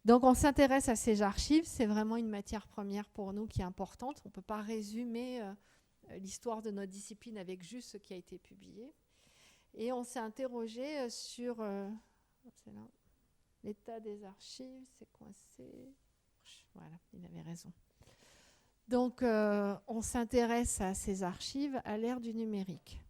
Donc on s'intéresse à ces archives, c'est vraiment une matière première pour nous qui est importante. On ne peut pas résumer l'histoire de notre discipline avec juste ce qui a été publié. Et on s'est interrogé sur l'état des archives, c'est coincé. Voilà, il avait raison. Donc on s'intéresse à ces archives à l'ère du numérique.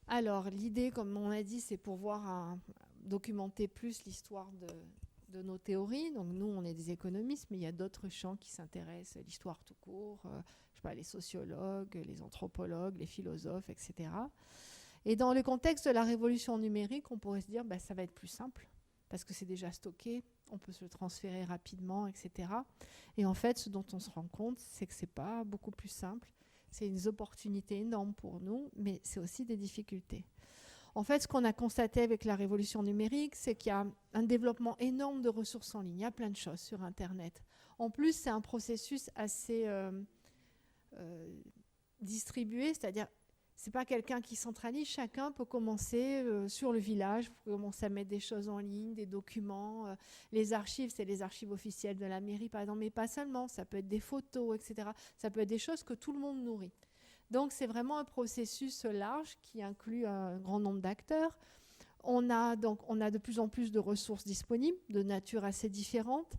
Alors l'idée, comme on a dit, c'est pouvoir documenter plus l'histoire de nos théories. Donc nous, on est des économistes, mais il y a d'autres champs qui s'intéressent à l'histoire tout court, je sais pas, les sociologues, les anthropologues, les philosophes, etc. Et dans le contexte de la révolution numérique, on pourrait se dire ça va être plus simple, parce que c'est déjà stocké, on peut se le transférer rapidement, etc. Et en fait, ce dont on se rend compte, c'est que ce n'est pas beaucoup plus simple. C'est une opportunité énorme pour nous, mais c'est aussi des difficultés. En fait, ce qu'on a constaté avec la révolution numérique, c'est qu'il y a un développement énorme de ressources en ligne. Il y a plein de choses sur Internet. En plus, c'est un processus assez distribué, c'est-à-dire c'est pas quelqu'un qui centralise. Chacun peut commencer sur le village, peut commencer à mettre des choses en ligne, des documents. Les archives, c'est les archives officielles de la mairie, par exemple, mais pas seulement. Ça peut être des photos, etc. Ça peut être des choses que tout le monde nourrit. Donc c'est vraiment un processus large qui inclut un grand nombre d'acteurs. On a de plus en plus de ressources disponibles, de nature assez différente.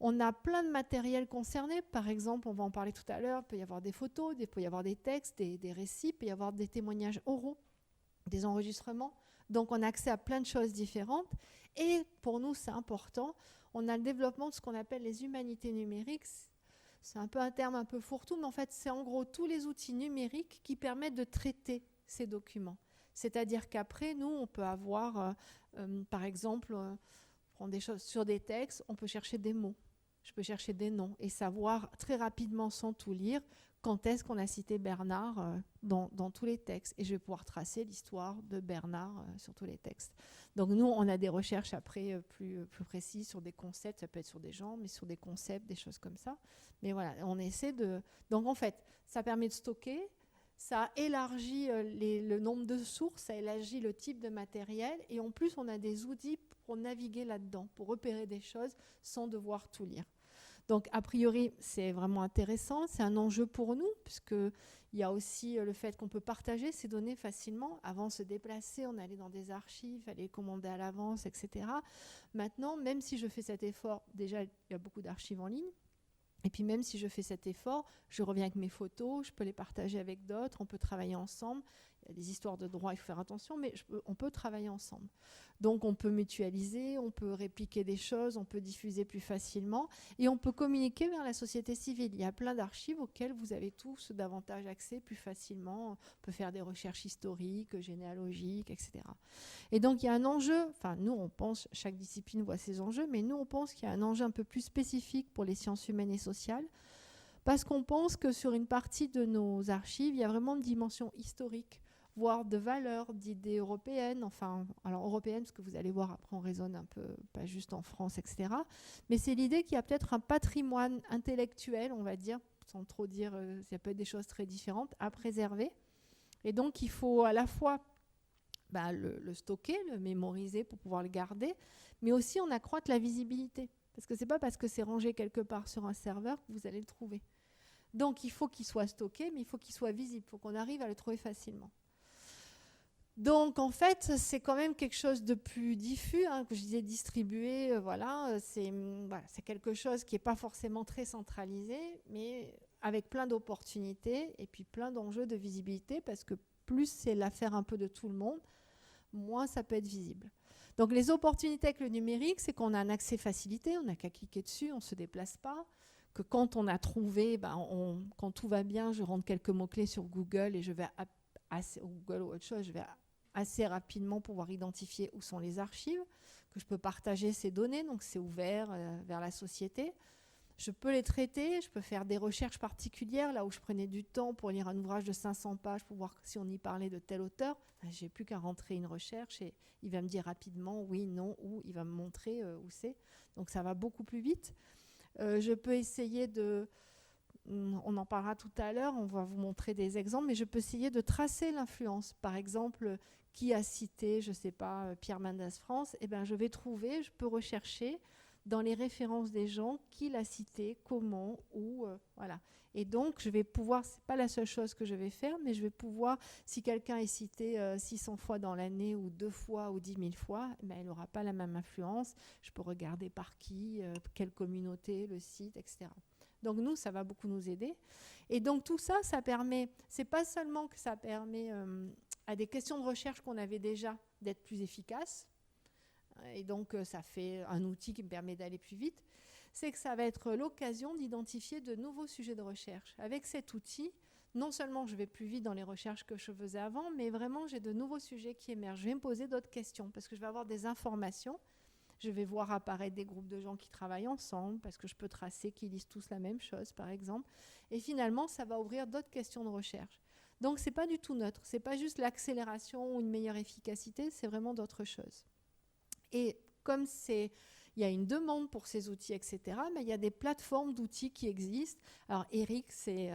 On a plein de matériel concerné. Par exemple, on va en parler tout à l'heure, il peut y avoir des photos, il peut y avoir des textes, des récits, il peut y avoir des témoignages oraux, des enregistrements. Donc on a accès à plein de choses différentes. Et pour nous, c'est important, on a le développement de ce qu'on appelle les humanités numériques. C'est un peu un terme un peu fourre-tout, mais en fait, c'est en gros tous les outils numériques qui permettent de traiter ces documents. C'est-à-dire qu'après, nous, on peut avoir, par exemple, prendre des choses sur des textes, on peut chercher des mots. Je peux chercher des noms et savoir très rapidement, sans tout lire, quand est-ce qu'on a cité Bernard dans tous les textes. Et je vais pouvoir tracer l'histoire de Bernard sur tous les textes. Donc nous, on a des recherches après plus précises sur des concepts. Ça peut être sur des gens, mais sur des concepts, des choses comme ça. Mais voilà, on essaie de... Donc en fait, ça permet de stocker. Ça élargit le nombre de sources, ça élargit le type de matériel. Et en plus, on a des outils pour naviguer là-dedans, pour repérer des choses sans devoir tout lire. Donc, a priori, c'est vraiment intéressant. C'est un enjeu pour nous, puisqu'il y a aussi le fait qu'on peut partager ces données facilement. Avant, se déplacer, on allait dans des archives, il fallait les commander à l'avance, etc. Maintenant, même si je fais cet effort, déjà, il y a beaucoup d'archives en ligne. Et puis même si je fais cet effort, je reviens avec mes photos, je peux les partager avec d'autres, on peut travailler ensemble. Il y a des histoires de droit, il faut faire attention, mais on peut travailler ensemble. Donc on peut mutualiser, on peut répliquer des choses, on peut diffuser plus facilement et on peut communiquer vers la société civile. Il y a plein d'archives auxquelles vous avez tous davantage accès plus facilement. On peut faire des recherches historiques, généalogiques, etc. Et donc il y a un enjeu, enfin nous on pense, chaque discipline voit ses enjeux, mais nous on pense qu'il y a un enjeu un peu plus spécifique pour les sciences humaines et sociales, parce qu'on pense que sur une partie de nos archives, il y a vraiment une dimension historique, voire de valeurs, d'idées européennes, enfin, alors européennes, parce que vous allez voir, après on raisonne un peu, pas juste en France, etc. Mais c'est l'idée qu'il y a peut-être un patrimoine intellectuel, on va dire, sans trop dire, ça peut être des choses très différentes, à préserver. Et donc il faut à la fois le stocker, le mémoriser pour pouvoir le garder, mais aussi on accroître la visibilité. Parce que ce n'est pas parce que c'est rangé quelque part sur un serveur que vous allez le trouver. Donc il faut qu'il soit stocké, mais il faut qu'il soit visible, il faut qu'on arrive à le trouver facilement. Donc en fait, c'est quand même quelque chose de plus diffus, que je disais distribué, c'est quelque chose qui n'est pas forcément très centralisé, mais avec plein d'opportunités et puis plein d'enjeux de visibilité, parce que plus c'est l'affaire un peu de tout le monde, moins ça peut être visible. Donc les opportunités avec le numérique, c'est qu'on a un accès facilité, on n'a qu'à cliquer dessus, on ne se déplace pas, que quand on a trouvé, quand tout va bien, je rentre quelques mots-clés sur Google et je vais Google ou autre chose, je vais assez rapidement pouvoir identifier où sont les archives, que je peux partager ces données, donc c'est ouvert vers la société. Je peux les traiter, je peux faire des recherches particulières, là où je prenais du temps pour lire un ouvrage de 500 pages pour voir si on y parlait de tel auteur. J'ai plus qu'à rentrer une recherche et il va me dire rapidement oui, non, ou il va me montrer où c'est. Donc ça va beaucoup plus vite. Je peux essayer on en parlera tout à l'heure, on va vous montrer des exemples, mais je peux essayer de tracer l'influence. Par exemple, qui a cité, je ne sais pas, Pierre Mendès France, je vais trouver, je peux rechercher dans les références des gens, qui l'a cité, comment, où, voilà. Et donc, je vais pouvoir, c'est pas la seule chose que je vais faire, mais je vais pouvoir, si quelqu'un est cité 600 fois dans l'année, ou 2 fois, ou 10 000 fois, ben, elle n'aura pas la même influence. Je peux regarder par qui, quelle communauté, le site, etc. Donc nous, ça va beaucoup nous aider. Et donc tout ça, ça permet, c'est pas seulement que ça permet à des questions de recherche qu'on avait déjà d'être plus efficaces, et donc ça fait un outil qui me permet d'aller plus vite, c'est que ça va être l'occasion d'identifier de nouveaux sujets de recherche. Avec cet outil, non seulement je vais plus vite dans les recherches que je faisais avant, mais vraiment j'ai de nouveaux sujets qui émergent. Je vais me poser d'autres questions parce que je vais avoir des informations. Je vais voir apparaître des groupes de gens qui travaillent ensemble parce que je peux tracer qu'ils lisent tous la même chose, par exemple. Et finalement, ça va ouvrir d'autres questions de recherche. Donc, ce n'est pas du tout neutre. Ce n'est pas juste l'accélération ou une meilleure efficacité, c'est vraiment d'autres choses. Et comme il y a une demande pour ces outils, etc., mais il y a des plateformes d'outils qui existent. Alors, ERIC, c'est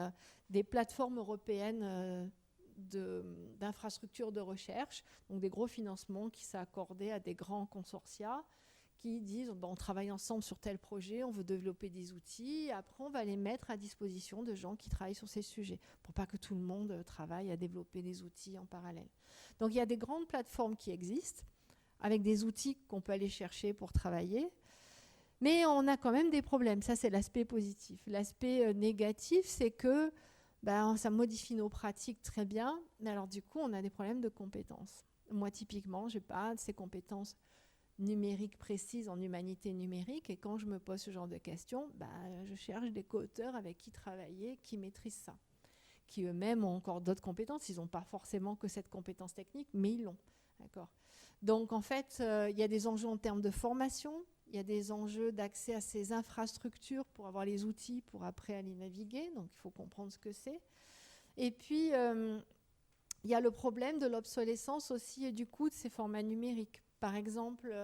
des plateformes européennes d'infrastructures de recherche, donc des gros financements qui sont accordés à des grands consortia qui disent on travaille ensemble sur tel projet, on veut développer des outils, et après on va les mettre à disposition de gens qui travaillent sur ces sujets, pour pas que tout le monde travaille à développer des outils en parallèle. Donc il y a des grandes plateformes qui existent, avec des outils qu'on peut aller chercher pour travailler, mais on a quand même des problèmes. Ça, c'est l'aspect positif. L'aspect négatif, c'est que ça modifie nos pratiques très bien, mais alors du coup, on a des problèmes de compétences. Moi, typiquement, je n'ai pas ces compétences numériques précises en humanité numérique, et quand je me pose ce genre de questions, je cherche des co-auteurs avec qui travailler, qui maîtrisent ça, qui eux-mêmes ont encore d'autres compétences. Ils n'ont pas forcément que cette compétence technique, mais ils l'ont. D'accord. Donc, en fait, il y a des enjeux en termes de formation, il y a des enjeux d'accès à ces infrastructures pour avoir les outils pour après aller naviguer. Donc, il faut comprendre ce que c'est. Et puis, il y a le problème de l'obsolescence aussi et du coût de ces formats numériques. Par exemple,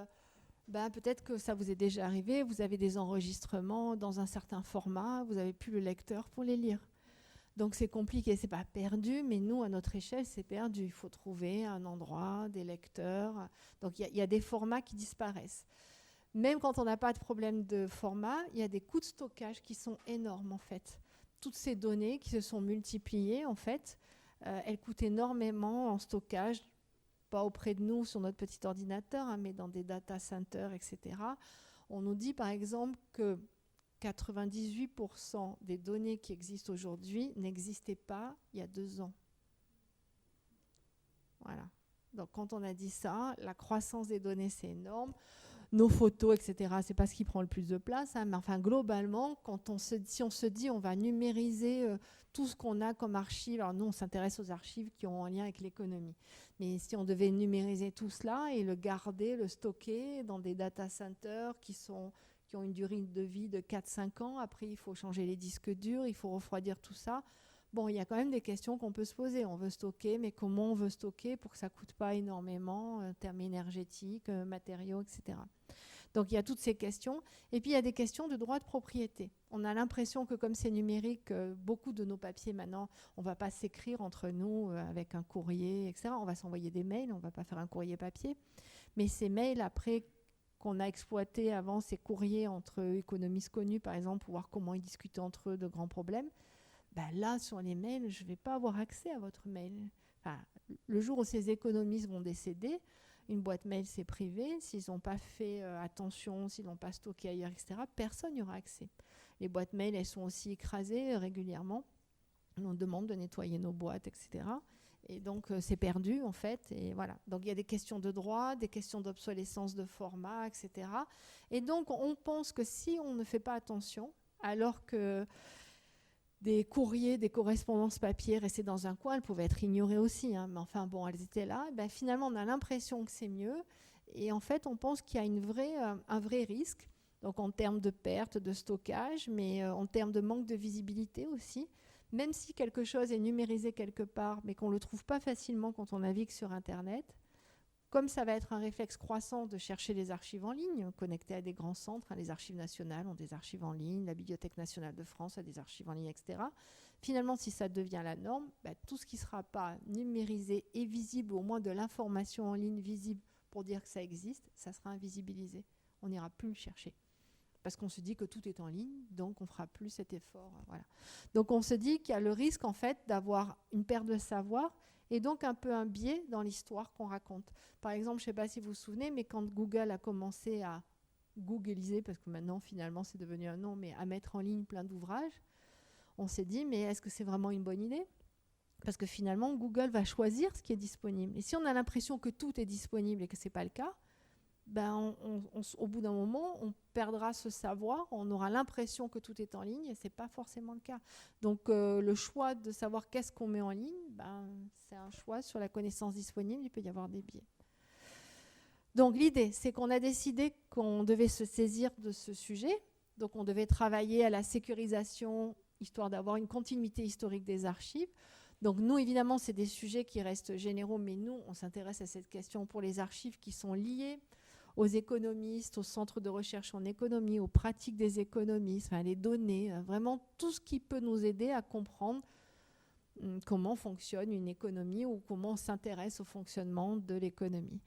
peut-être que ça vous est déjà arrivé, vous avez des enregistrements dans un certain format, vous n'avez plus le lecteur pour les lire. Donc c'est compliqué, c'est pas perdu, mais nous, à notre échelle, c'est perdu. Il faut trouver un endroit, des lecteurs. Donc il y a des formats qui disparaissent. Même quand on n'a pas de problème de format, il y a des coûts de stockage qui sont énormes, en fait. Toutes ces données qui se sont multipliées, en fait, elles coûtent énormément en stockage, pas auprès de nous sur notre petit ordinateur, mais dans des data centers, etc. On nous dit, par exemple, que 98% des données qui existent aujourd'hui n'existaient pas il y a 2 ans. Voilà. Donc, quand on a dit ça, la croissance des données, c'est énorme. Nos photos, etc., c'est pas ce qui prend le plus de place. Mais enfin, globalement, si on se dit on va numériser tout ce qu'on a comme archives, alors nous, on s'intéresse aux archives qui ont un lien avec l'économie. Mais si on devait numériser tout cela et le garder, le stocker dans des data centers qui ont une durée de vie de 4-5 ans, après, il faut changer les disques durs, il faut refroidir tout ça. Bon, il y a quand même des questions qu'on peut se poser. On veut stocker, mais comment on veut stocker pour que ça ne coûte pas énormément en termes énergétiques, matériaux, etc. Donc, il y a toutes ces questions. Et puis, il y a des questions de droit de propriété. On a l'impression que comme c'est numérique, beaucoup de nos papiers maintenant, on ne va pas s'écrire entre nous avec un courrier, etc. On va s'envoyer des mails, on ne va pas faire un courrier papier. Mais ces mails, après qu'on a exploité avant, ces courriers entre économistes connus, par exemple, pour voir comment ils discutaient entre eux de grands problèmes, là, sur les mails, je ne vais pas avoir accès à votre mail. Enfin, le jour où ces économistes vont décéder, une boîte mail, c'est privé. S'ils n'ont pas fait attention, s'ils n'ont pas stocké ailleurs, etc., personne n'y aura accès. Les boîtes mail, elles sont aussi écrasées régulièrement. On demande de nettoyer nos boîtes, etc. Et donc, c'est perdu, en fait. Et voilà. Donc, il y a des questions de droit, des questions d'obsolescence de format, etc. Et donc, on pense que si on ne fait pas attention, alors que des courriers, des correspondances papier restées dans un coin, elles pouvaient être ignorées aussi, mais enfin bon, elles étaient là. Finalement, on a l'impression que c'est mieux, et en fait, on pense qu'il y a un vrai risque, donc en termes de perte, de stockage, mais en termes de manque de visibilité aussi. Même si quelque chose est numérisé quelque part, mais qu'on ne le trouve pas facilement quand on navigue sur Internet, comme ça va être un réflexe croissant de chercher les archives en ligne, connectées à des grands centres, les archives nationales ont des archives en ligne, la Bibliothèque nationale de France a des archives en ligne, etc. Finalement, si ça devient la norme, tout ce qui ne sera pas numérisé et visible, au moins de l'information en ligne visible pour dire que ça existe, ça sera invisibilisé. On n'ira plus le chercher. parce qu'on se dit que tout est en ligne, donc on ne fera plus cet effort. Voilà. Donc on se dit qu'il y a le risque en fait d'avoir une perte de savoir et donc un peu un biais dans l'histoire qu'on raconte. Par exemple, je ne sais pas si vous vous souvenez, mais quand Google a commencé à googliser, parce que maintenant finalement c'est devenu un nom, mais à mettre en ligne plein d'ouvrages, on s'est dit mais est-ce que c'est vraiment une bonne idée ? Parce que finalement Google va choisir ce qui est disponible. Et si on a l'impression que tout est disponible et que ce n'est pas le cas, ben au bout d'un moment, on perdra ce savoir, on aura l'impression que tout est en ligne et ce n'est pas forcément le cas. Donc le choix de savoir qu'est-ce qu'on met en ligne, ben, c'est un choix sur la connaissance disponible, il peut y avoir des biais. Donc l'idée, c'est qu'on a décidé qu'on devait se saisir de ce sujet, donc on devait travailler à la sécurisation, histoire d'avoir une continuité historique des archives. Donc nous, évidemment, c'est des sujets qui restent généraux, mais nous, on s'intéresse à cette question pour les archives qui sont liées aux économistes, aux centres de recherche en économie, aux pratiques des économistes, les données, vraiment tout ce qui peut nous aider à comprendre comment fonctionne une économie ou comment on s'intéresse au fonctionnement de l'économie.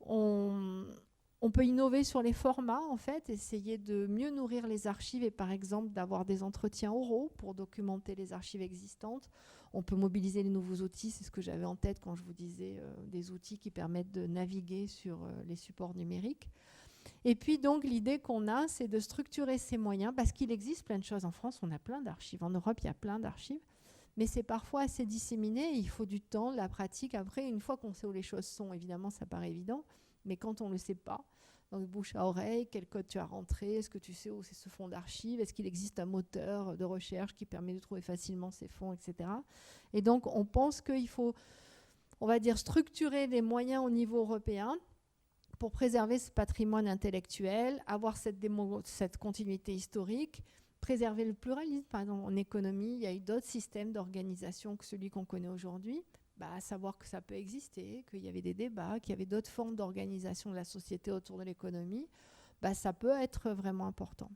On peut innover sur les formats, en fait, essayer de mieux nourrir les archives et par exemple d'avoir des entretiens oraux pour documenter les archives existantes. On peut mobiliser les nouveaux outils, c'est ce que j'avais en tête quand je vous disais des outils qui permettent de naviguer sur les supports numériques. Et puis donc l'idée qu'on a, c'est de structurer ces moyens parce qu'il existe plein de choses en France, on a plein d'archives, en Europe il y a plein d'archives, mais c'est parfois assez disséminé, il faut du temps, de la pratique. Après, une fois qu'on sait où les choses sont, évidemment ça paraît évident, mais quand on ne le sait pas, donc bouche à oreille, quel code tu as rentré, est-ce que tu sais où c'est ce fonds d'archives, est-ce qu'il existe un moteur de recherche qui permet de trouver facilement ces fonds, etc. Et donc on pense qu'il faut, on va dire, structurer les moyens au niveau européen pour préserver ce patrimoine intellectuel, avoir cette continuité historique, préserver le pluralisme. Par exemple, en économie, il y a eu d'autres systèmes d'organisation que celui qu'on connaît aujourd'hui. À savoir que ça peut exister, qu'il y avait des débats, qu'il y avait d'autres formes d'organisation de la société autour de l'économie, ça peut être vraiment important.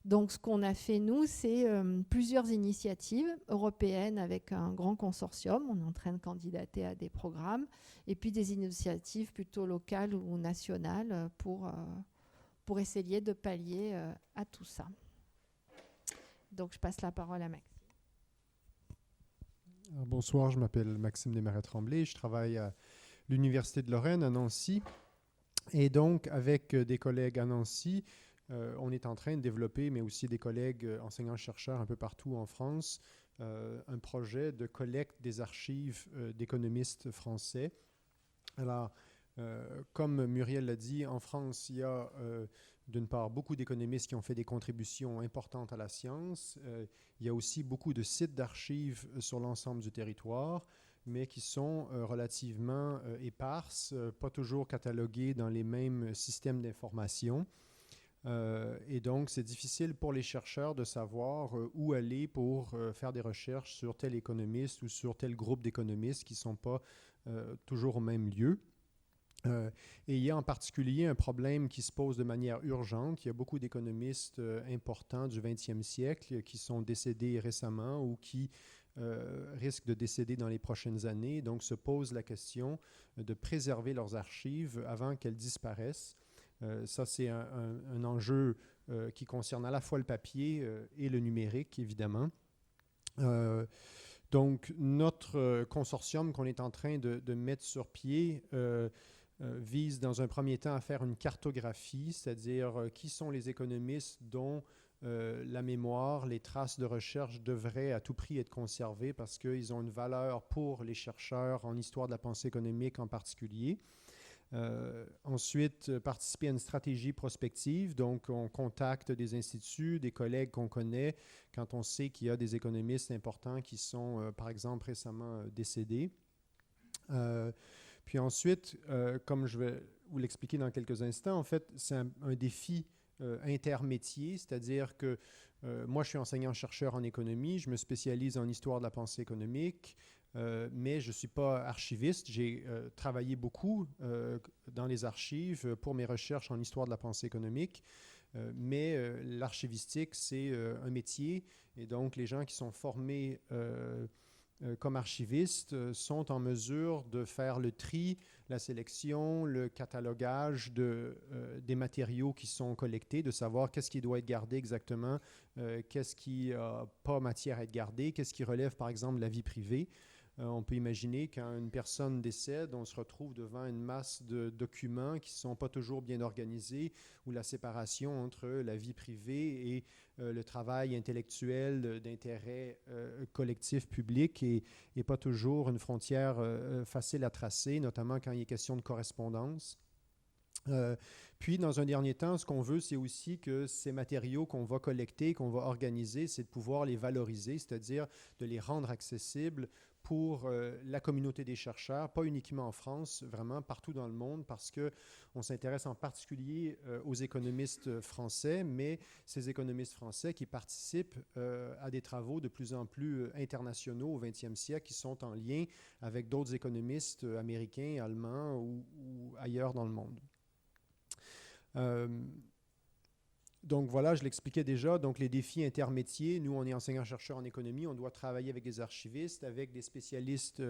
Donc ce qu'on a fait, nous, c'est plusieurs initiatives européennes avec un grand consortium. On est en train de candidater à des programmes. Et puis des initiatives plutôt locales ou nationales pour essayer de pallier à tout ça. Donc je passe la parole à Maxime. Bonsoir, je m'appelle Maxime Desmarais-Tremblay. Je travaille à l'Université de Lorraine à Nancy. Et donc, avec des collègues à Nancy, on est en train de développer, mais aussi des collègues enseignants-chercheurs un peu partout en France, un projet de collecte des archives d'économistes français. Alors, comme Muriel l'a dit, en France, il y a d'une part beaucoup d'économistes qui ont fait des contributions importantes à la science. Il y a aussi beaucoup de sites d'archives sur l'ensemble du territoire, mais qui sont relativement éparses, pas toujours cataloguées dans les mêmes systèmes d'information. Et donc, c'est difficile pour les chercheurs de savoir où aller pour faire des recherches sur tel économiste ou sur tel groupe d'économistes qui ne sont pas toujours au même lieu. Et il y a en particulier un problème qui se pose de manière urgente. Il y a beaucoup d'économistes importants du 20e siècle qui sont décédés récemment ou qui risquent de décéder dans les prochaines années. Donc, se pose la question de préserver leurs archives avant qu'elles disparaissent. Ça, c'est un enjeu qui concerne à la fois le papier et le numérique, évidemment. Donc, notre consortium qu'on est en train de mettre sur pied vise dans un premier temps à faire une cartographie, c'est-à-dire qui sont les économistes dont la mémoire, les traces de recherche devraient à tout prix être conservées parce qu'ils ont une valeur pour les chercheurs en histoire de la pensée économique en particulier. Ensuite, participer à une stratégie prospective, donc on contacte des instituts, des collègues qu'on connaît quand on sait qu'il y a des économistes importants qui sont, par exemple, récemment décédés. Puis ensuite, comme je vais vous l'expliquer dans quelques instants, en fait, c'est un défi intermétier, c'est-à-dire que moi, je suis enseignant-chercheur en économie, je me spécialise en histoire de la pensée économique, mais je ne suis pas archiviste. J'ai travaillé beaucoup dans les archives pour mes recherches en histoire de la pensée économique, mais l'archivistique, c'est un métier, et donc les gens qui sont formés comme archivistes, sont en mesure de faire le tri, la sélection, le catalogage des matériaux qui sont collectés, de savoir qu'est-ce qui doit être gardé exactement, qu'est-ce qui n'a pas matière à être gardé, qu'est-ce qui relève par exemple de la vie privée. On peut imaginer quand une personne décède, on se retrouve devant une masse de documents qui ne sont pas toujours bien organisés, où la séparation entre la vie privée et le travail intellectuel d'intérêt collectif public n'est pas toujours une frontière facile à tracer, notamment quand il est question de correspondance. Puis, dans un dernier temps, ce qu'on veut, c'est aussi que ces matériaux qu'on va collecter, qu'on va organiser, c'est de pouvoir les valoriser, c'est-à-dire de les rendre accessibles pour la communauté des chercheurs, pas uniquement en France, vraiment partout dans le monde, parce qu'on s'intéresse en particulier aux économistes français, mais ces économistes français qui participent à des travaux de plus en plus internationaux au 20e siècle, qui sont en lien avec d'autres économistes américains, allemands ou ailleurs dans le monde. Donc voilà, je l'expliquais déjà, donc les défis intermétiers, nous on est enseignants-chercheurs en économie, on doit travailler avec des archivistes, avec des spécialistes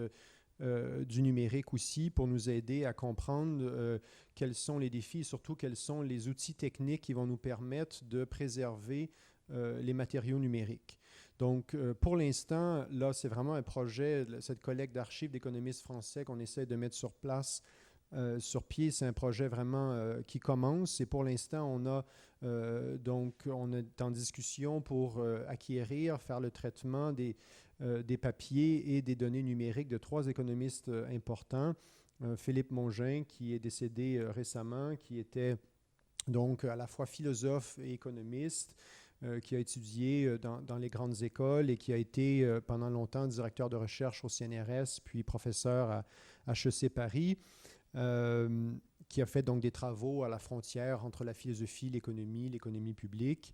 du numérique aussi pour nous aider à comprendre quels sont les défis et surtout quels sont les outils techniques qui vont nous permettre de préserver les matériaux numériques. Donc pour l'instant, là c'est vraiment un projet, cette collecte d'archives d'économistes français qu'on essaie de mettre sur place sur pied. C'est un projet vraiment qui commence et pour l'instant, on est en discussion pour acquérir, faire le traitement des papiers et des données numériques de 3 économistes importants. Philippe Mongin, qui est décédé récemment, qui était donc à la fois philosophe et économiste, qui a étudié dans les grandes écoles et qui a été pendant longtemps directeur de recherche au CNRS, puis professeur à HEC Paris. Qui a fait donc des travaux à la frontière entre la philosophie, l'économie publique.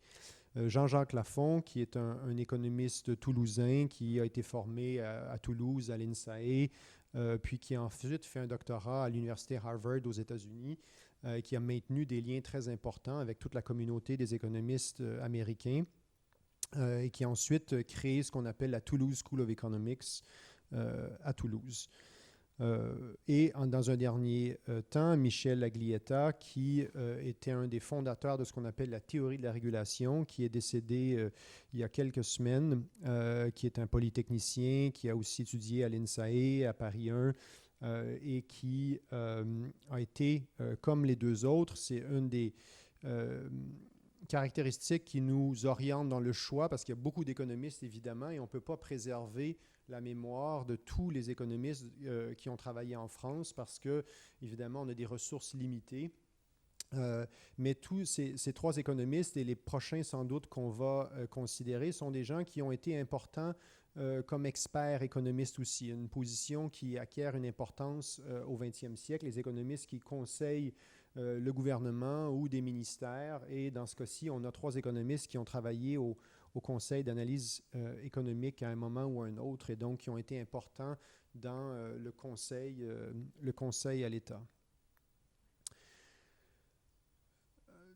Jean-Jacques Lafont, qui est un économiste toulousain qui a été formé à Toulouse, à l'INSAE, puis qui a ensuite fait un doctorat à l'université Harvard aux États-Unis, qui a maintenu des liens très importants avec toute la communauté des économistes américains, et qui a ensuite créé ce qu'on appelle la Toulouse School of Economics à Toulouse. Et dans un dernier temps, Michel Laglietta, qui était un des fondateurs de ce qu'on appelle la théorie de la régulation, qui est décédé il y a quelques semaines, qui est un polytechnicien, qui a aussi étudié à l'INSAE, à Paris 1, et qui a été, comme les 2 autres, c'est une des caractéristiques qui nous orientent dans le choix, parce qu'il y a beaucoup d'économistes, évidemment, et on ne peut pas préserver la mémoire de tous les économistes qui ont travaillé en France parce que, évidemment, on a des ressources limitées. Mais tous ces 3 économistes et les prochains, sans doute, qu'on va considérer sont des gens qui ont été importants comme experts économistes aussi. Une position qui acquiert une importance au 20e siècle. Les économistes qui conseillent le gouvernement ou des ministères. Et dans ce cas-ci, on a 3 économistes qui ont travaillé au Conseil d'analyse économique à un moment ou à un autre et donc qui ont été importants dans le conseil à l'État.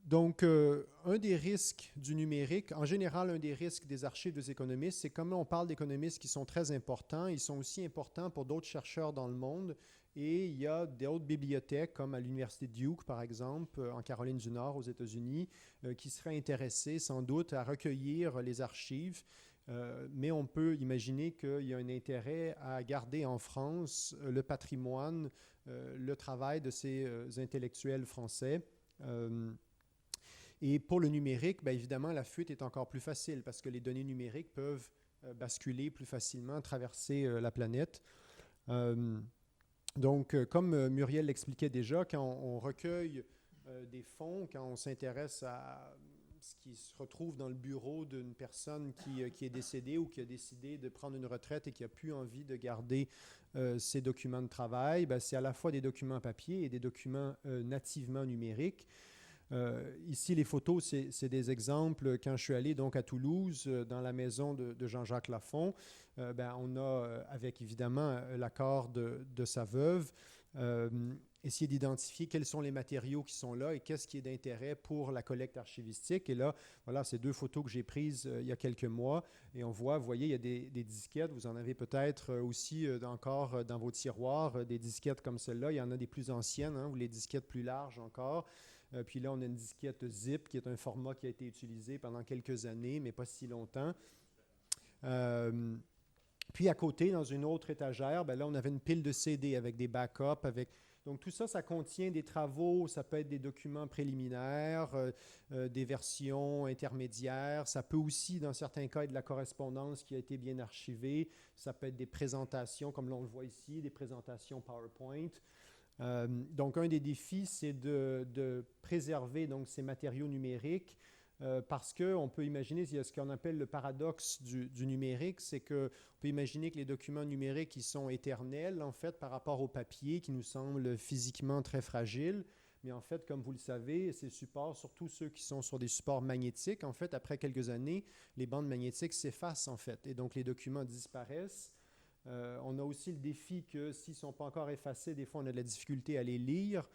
Donc, un des risques du numérique, en général, un des risques des archives des économistes, c'est comme on parle d'économistes qui sont très importants, ils sont aussi importants pour d'autres chercheurs dans le monde. Et il y a d'autres bibliothèques, comme à l'Université Duke, par exemple, en Caroline du Nord, aux États-Unis, qui seraient intéressées sans doute à recueillir les archives. Mais on peut imaginer qu'il y a un intérêt à garder en France le patrimoine, le travail de ces intellectuels français. Et pour le numérique, bien évidemment, la fuite est encore plus facile parce que les données numériques peuvent basculer plus facilement, traverser la planète. Donc, comme Muriel l'expliquait déjà, quand on recueille des fonds, quand on s'intéresse à ce qui se retrouve dans le bureau d'une personne qui est décédée ou qui a décidé de prendre une retraite et qui n'a plus envie de garder ses documents de travail, bien, c'est à la fois des documents papier et des documents nativement numériques. Ici, les photos, c'est des exemples. Quand je suis allé donc à Toulouse, dans la maison de Jean-Jacques Lafont, on a, avec évidemment l'accord de sa veuve, essayer d'identifier quels sont les matériaux qui sont là et qu'est-ce qui est d'intérêt pour la collecte archivistique. Et là, voilà, c'est 2 photos que j'ai prises il y a quelques mois. Et on voit, vous voyez, il y a des disquettes. Vous en avez peut-être aussi encore dans vos tiroirs, des disquettes comme celle-là. Il y en a des plus anciennes, ou les disquettes plus larges encore. Puis là, on a une disquette zip, qui est un format qui a été utilisé pendant quelques années, mais pas si longtemps. Puis à côté, dans une autre étagère, là, on avait une pile de CD avec des backups. Donc tout ça, ça contient des travaux, ça peut être des documents préliminaires, des versions intermédiaires. Ça peut aussi, dans certains cas, être de la correspondance qui a été bien archivée. Ça peut être des présentations, comme l'on le voit ici, des présentations PowerPoint. Donc un des défis, c'est de préserver donc, ces matériaux numériques. Parce qu'on peut imaginer, il y a ce qu'on appelle le paradoxe du numérique, c'est qu'on peut imaginer que les documents numériques, ils sont éternels, en fait, par rapport au papier, qui nous semble physiquement très fragile. Mais en fait, comme vous le savez, ces supports, surtout ceux qui sont sur des supports magnétiques, en fait, après quelques années, les bandes magnétiques s'effacent, en fait, et donc les documents disparaissent. On a aussi le défi que s'ils ne sont pas encore effacés, des fois on a de la difficulté à les lire,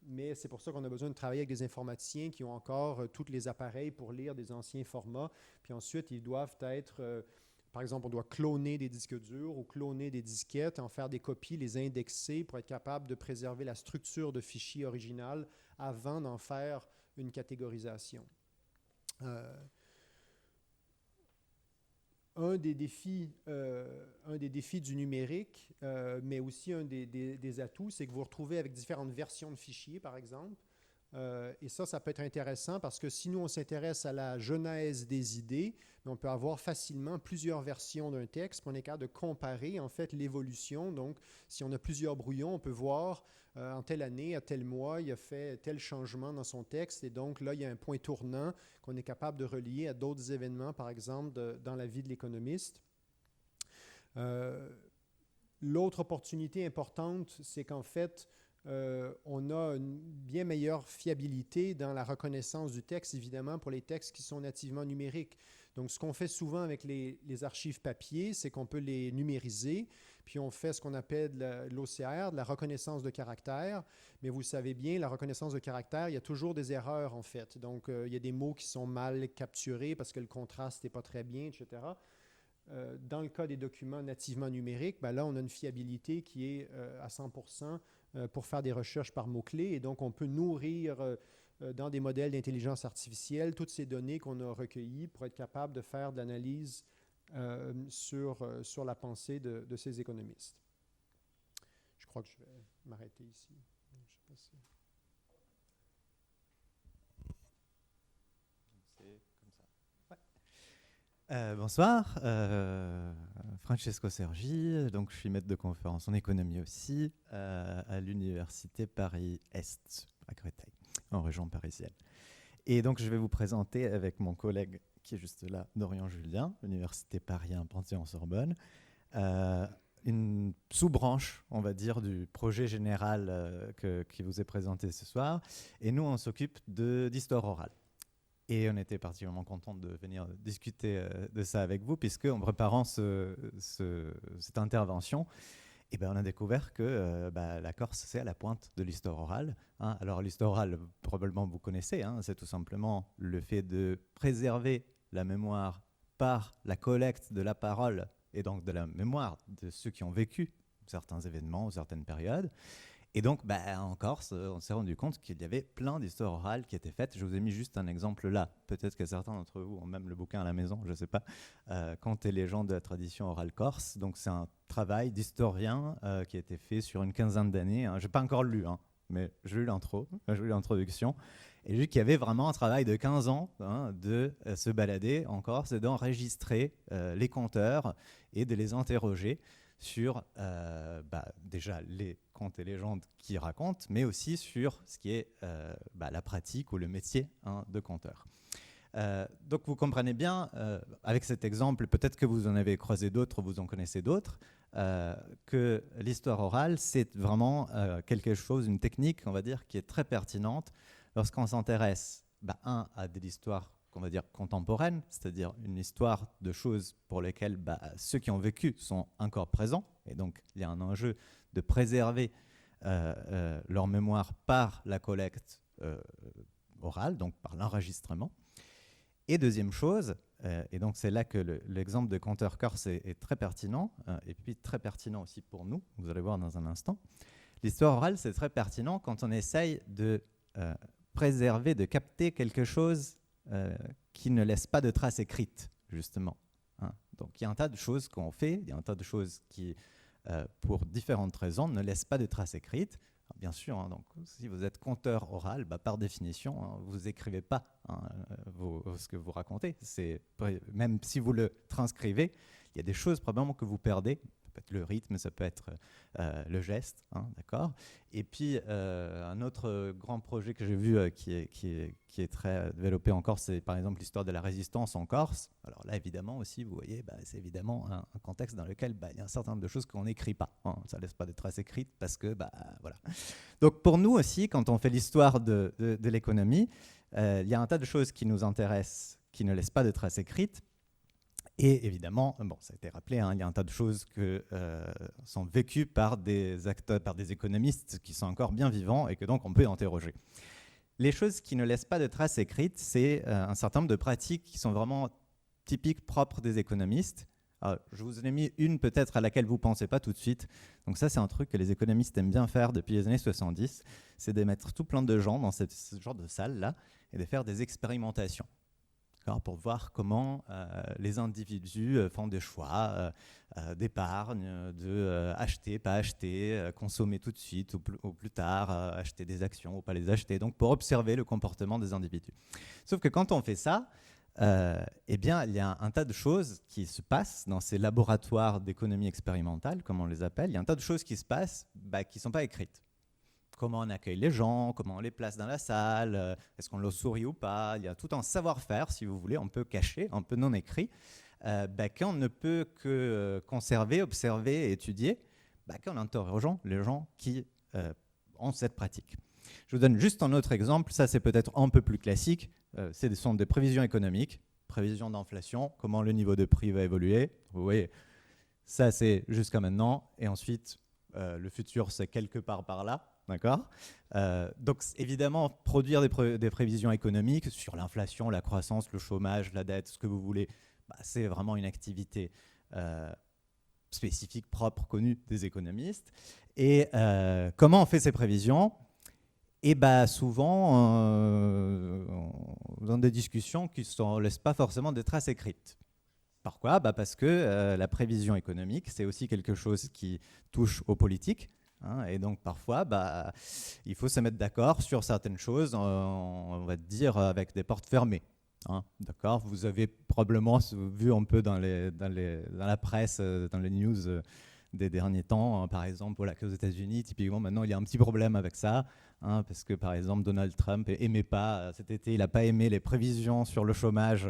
mais c'est pour ça qu'on a besoin de travailler avec des informaticiens qui ont encore tous les appareils pour lire des anciens formats. Puis ensuite, ils doivent être, par exemple, on doit cloner des disques durs ou cloner des disquettes, en faire des copies, les indexer pour être capable de préserver la structure de fichier original avant d'en faire une catégorisation. Un des défis du numérique, mais aussi un des atouts, c'est que vous vous retrouvez avec différentes versions de fichiers, par exemple. Et ça peut être intéressant parce que si nous, on s'intéresse à la genèse des idées, on peut avoir facilement plusieurs versions d'un texte, puis on est capable de comparer, en fait, l'évolution. Donc, si on a plusieurs brouillons, on peut voir en telle année, à tel mois, il a fait tel changement dans son texte. Et donc, là, il y a un point tournant qu'on est capable de relier à d'autres événements, par exemple, dans la vie de l'économiste. L'autre opportunité importante, c'est qu'en fait, on a une bien meilleure fiabilité dans la reconnaissance du texte, évidemment, pour les textes qui sont nativement numériques. Donc, ce qu'on fait souvent avec les archives papier, c'est qu'on peut les numériser, puis on fait ce qu'on appelle l'OCR, de la reconnaissance de caractères. Mais vous le savez bien, la reconnaissance de caractères, il y a toujours des erreurs, en fait. Donc, il y a des mots qui sont mal capturés parce que le contraste n'est pas très bien, etc. Dans le cas des documents nativement numériques, là, on a une fiabilité qui est à 100% pour faire des recherches par mots-clés. Et donc, on peut nourrir dans des modèles d'intelligence artificielle toutes ces données qu'on a recueillies pour être capable de faire de l'analyse sur la pensée de ces économistes. Je crois que je vais m'arrêter ici. Je sais pas si... C'est comme ça. Ouais. Bonsoir, Francesco Sergi, donc je suis maître de conférence en économie aussi à l'université Paris-Est à Créteil, en région parisienne. Et donc je vais vous présenter avec mon collègue qui est juste là, Dorian Julien, Université Paris 1 Panthéon-Sorbonne, une sous-branche, on va dire, du projet général qui vous est présenté ce soir. Et nous, on s'occupe d'histoire orale. Et on était particulièrement contents de venir discuter de ça avec vous, puisqu'en préparant cette intervention, on a découvert que la Corse, c'est à la pointe de l'histoire orale. Alors l'histoire orale, probablement vous connaissez, c'est tout simplement le fait de préserver la mémoire par la collecte de la parole et donc de la mémoire de ceux qui ont vécu certains événements ou certaines périodes. Et donc, en Corse, on s'est rendu compte qu'il y avait plein d'histoires orales qui étaient faites. Je vous ai mis juste un exemple là. Peut-être que certains d'entre vous ont même le bouquin à la maison, je ne sais pas. Contes et légendes de la tradition orale corse. Donc, c'est un travail d'historien qui a été fait sur une quinzaine d'années. Je n'ai pas encore lu, mais j'ai lu l'introduction. Et j'ai vu qu'il y avait vraiment un travail de 15 ans de se balader en Corse et d'enregistrer les conteurs et de les interroger sur déjà les contes et légendes qu'ils racontent, mais aussi sur ce qui est la pratique ou le métier de conteur. Donc vous comprenez bien, avec cet exemple, peut-être que vous en avez croisé d'autres, vous en connaissez d'autres, que l'histoire orale, c'est vraiment quelque chose, une technique, on va dire, qui est très pertinente lorsqu'on s'intéresse, à de l'histoire qu'on va dire contemporaine, c'est-à-dire une histoire de choses pour lesquelles ceux qui ont vécu sont encore présents. Et donc, il y a un enjeu de préserver leur mémoire par la collecte orale, donc par l'enregistrement. Et deuxième chose, et donc c'est là que l'exemple de conteur corse est très pertinent, et puis très pertinent aussi pour nous, vous allez voir dans un instant. L'histoire orale, c'est très pertinent quand on essaye de préserver, de capter quelque chose qui ne laisse pas de traces écrites, justement. Hein. Donc il y a un tas de choses qu'on fait, il y a un tas de choses qui, pour différentes raisons, ne laissent pas de traces écrites. Alors, bien sûr, hein, donc, si vous êtes conteur oral, par définition, hein, vous n'écrivez pas ce que vous racontez. Même si vous le transcrivez, il y a des choses probablement que vous perdez. Ça peut être le rythme, ça peut être le geste, hein, d'accord. Et puis, un autre grand projet que j'ai vu qui est très développé en Corse, c'est par exemple l'histoire de la résistance en Corse. Alors là, évidemment aussi, vous voyez, c'est évidemment un contexte dans lequel il y a un certain nombre de choses qu'on n'écrit pas. Hein. Ça ne laisse pas de traces écrites parce que, voilà. Donc pour nous aussi, quand on fait l'histoire de l'économie, il y a un tas de choses qui nous intéressent, qui ne laissent pas de traces écrites. Et évidemment, ça a été rappelé, hein, il y a un tas de choses qui sont vécues par des acteurs, par des économistes qui sont encore bien vivants et que donc on peut interroger. Les choses qui ne laissent pas de traces écrites, c'est un certain nombre de pratiques qui sont vraiment typiques, propres des économistes. Alors, je vous en ai mis une peut-être à laquelle vous ne pensez pas tout de suite. Donc ça, c'est un truc que les économistes aiment bien faire depuis les années 70, c'est de mettre tout plein de gens dans ce genre de salle-là et de faire des expérimentations. Pour voir comment les individus font des choix d'épargne, de acheter, pas acheter, consommer tout de suite ou plus tard, acheter des actions ou pas les acheter, donc pour observer le comportement des individus. Sauf que quand on fait ça, eh bien, il y a un tas de choses qui se passent dans ces laboratoires d'économie expérimentale, comme on les appelle. Il y a un tas de choses qui se passent qui ne sont pas écrites. Comment on accueille les gens, comment on les place dans la salle, est-ce qu'on leur sourit ou pas. Il y a tout un savoir-faire, si vous voulez, un peu caché, un peu non écrit, qu'on ne peut que conserver, observer et étudier, qu'en interrogeant les gens qui ont cette pratique. Je vous donne juste un autre exemple, ça c'est peut-être un peu plus classique, ce sont des prévisions économiques, prévisions d'inflation, comment le niveau de prix va évoluer. Vous voyez, ça c'est jusqu'à maintenant, et ensuite le futur c'est quelque part par là. D'accord. Donc évidemment, produire des prévisions économiques sur l'inflation, la croissance, le chômage, la dette, ce que vous voulez, c'est vraiment une activité spécifique, propre, connue des économistes. Et comment on fait ces prévisions ? Et souvent dans des discussions qui ne laissent pas forcément de traces écrites. Pourquoi ? Parce que la prévision économique, c'est aussi quelque chose qui touche aux politiques. Hein, et donc parfois, il faut se mettre d'accord sur certaines choses, on va dire, avec des portes fermées. Hein, d'accord ? Vous avez probablement vu un peu dans la presse, dans les news des derniers temps, par exemple, voilà, qu'aux États-Unis, typiquement, maintenant, il y a un petit problème avec ça, hein, parce que, par exemple, Donald Trump n'aimait pas, cet été, il n'a pas aimé les prévisions sur le chômage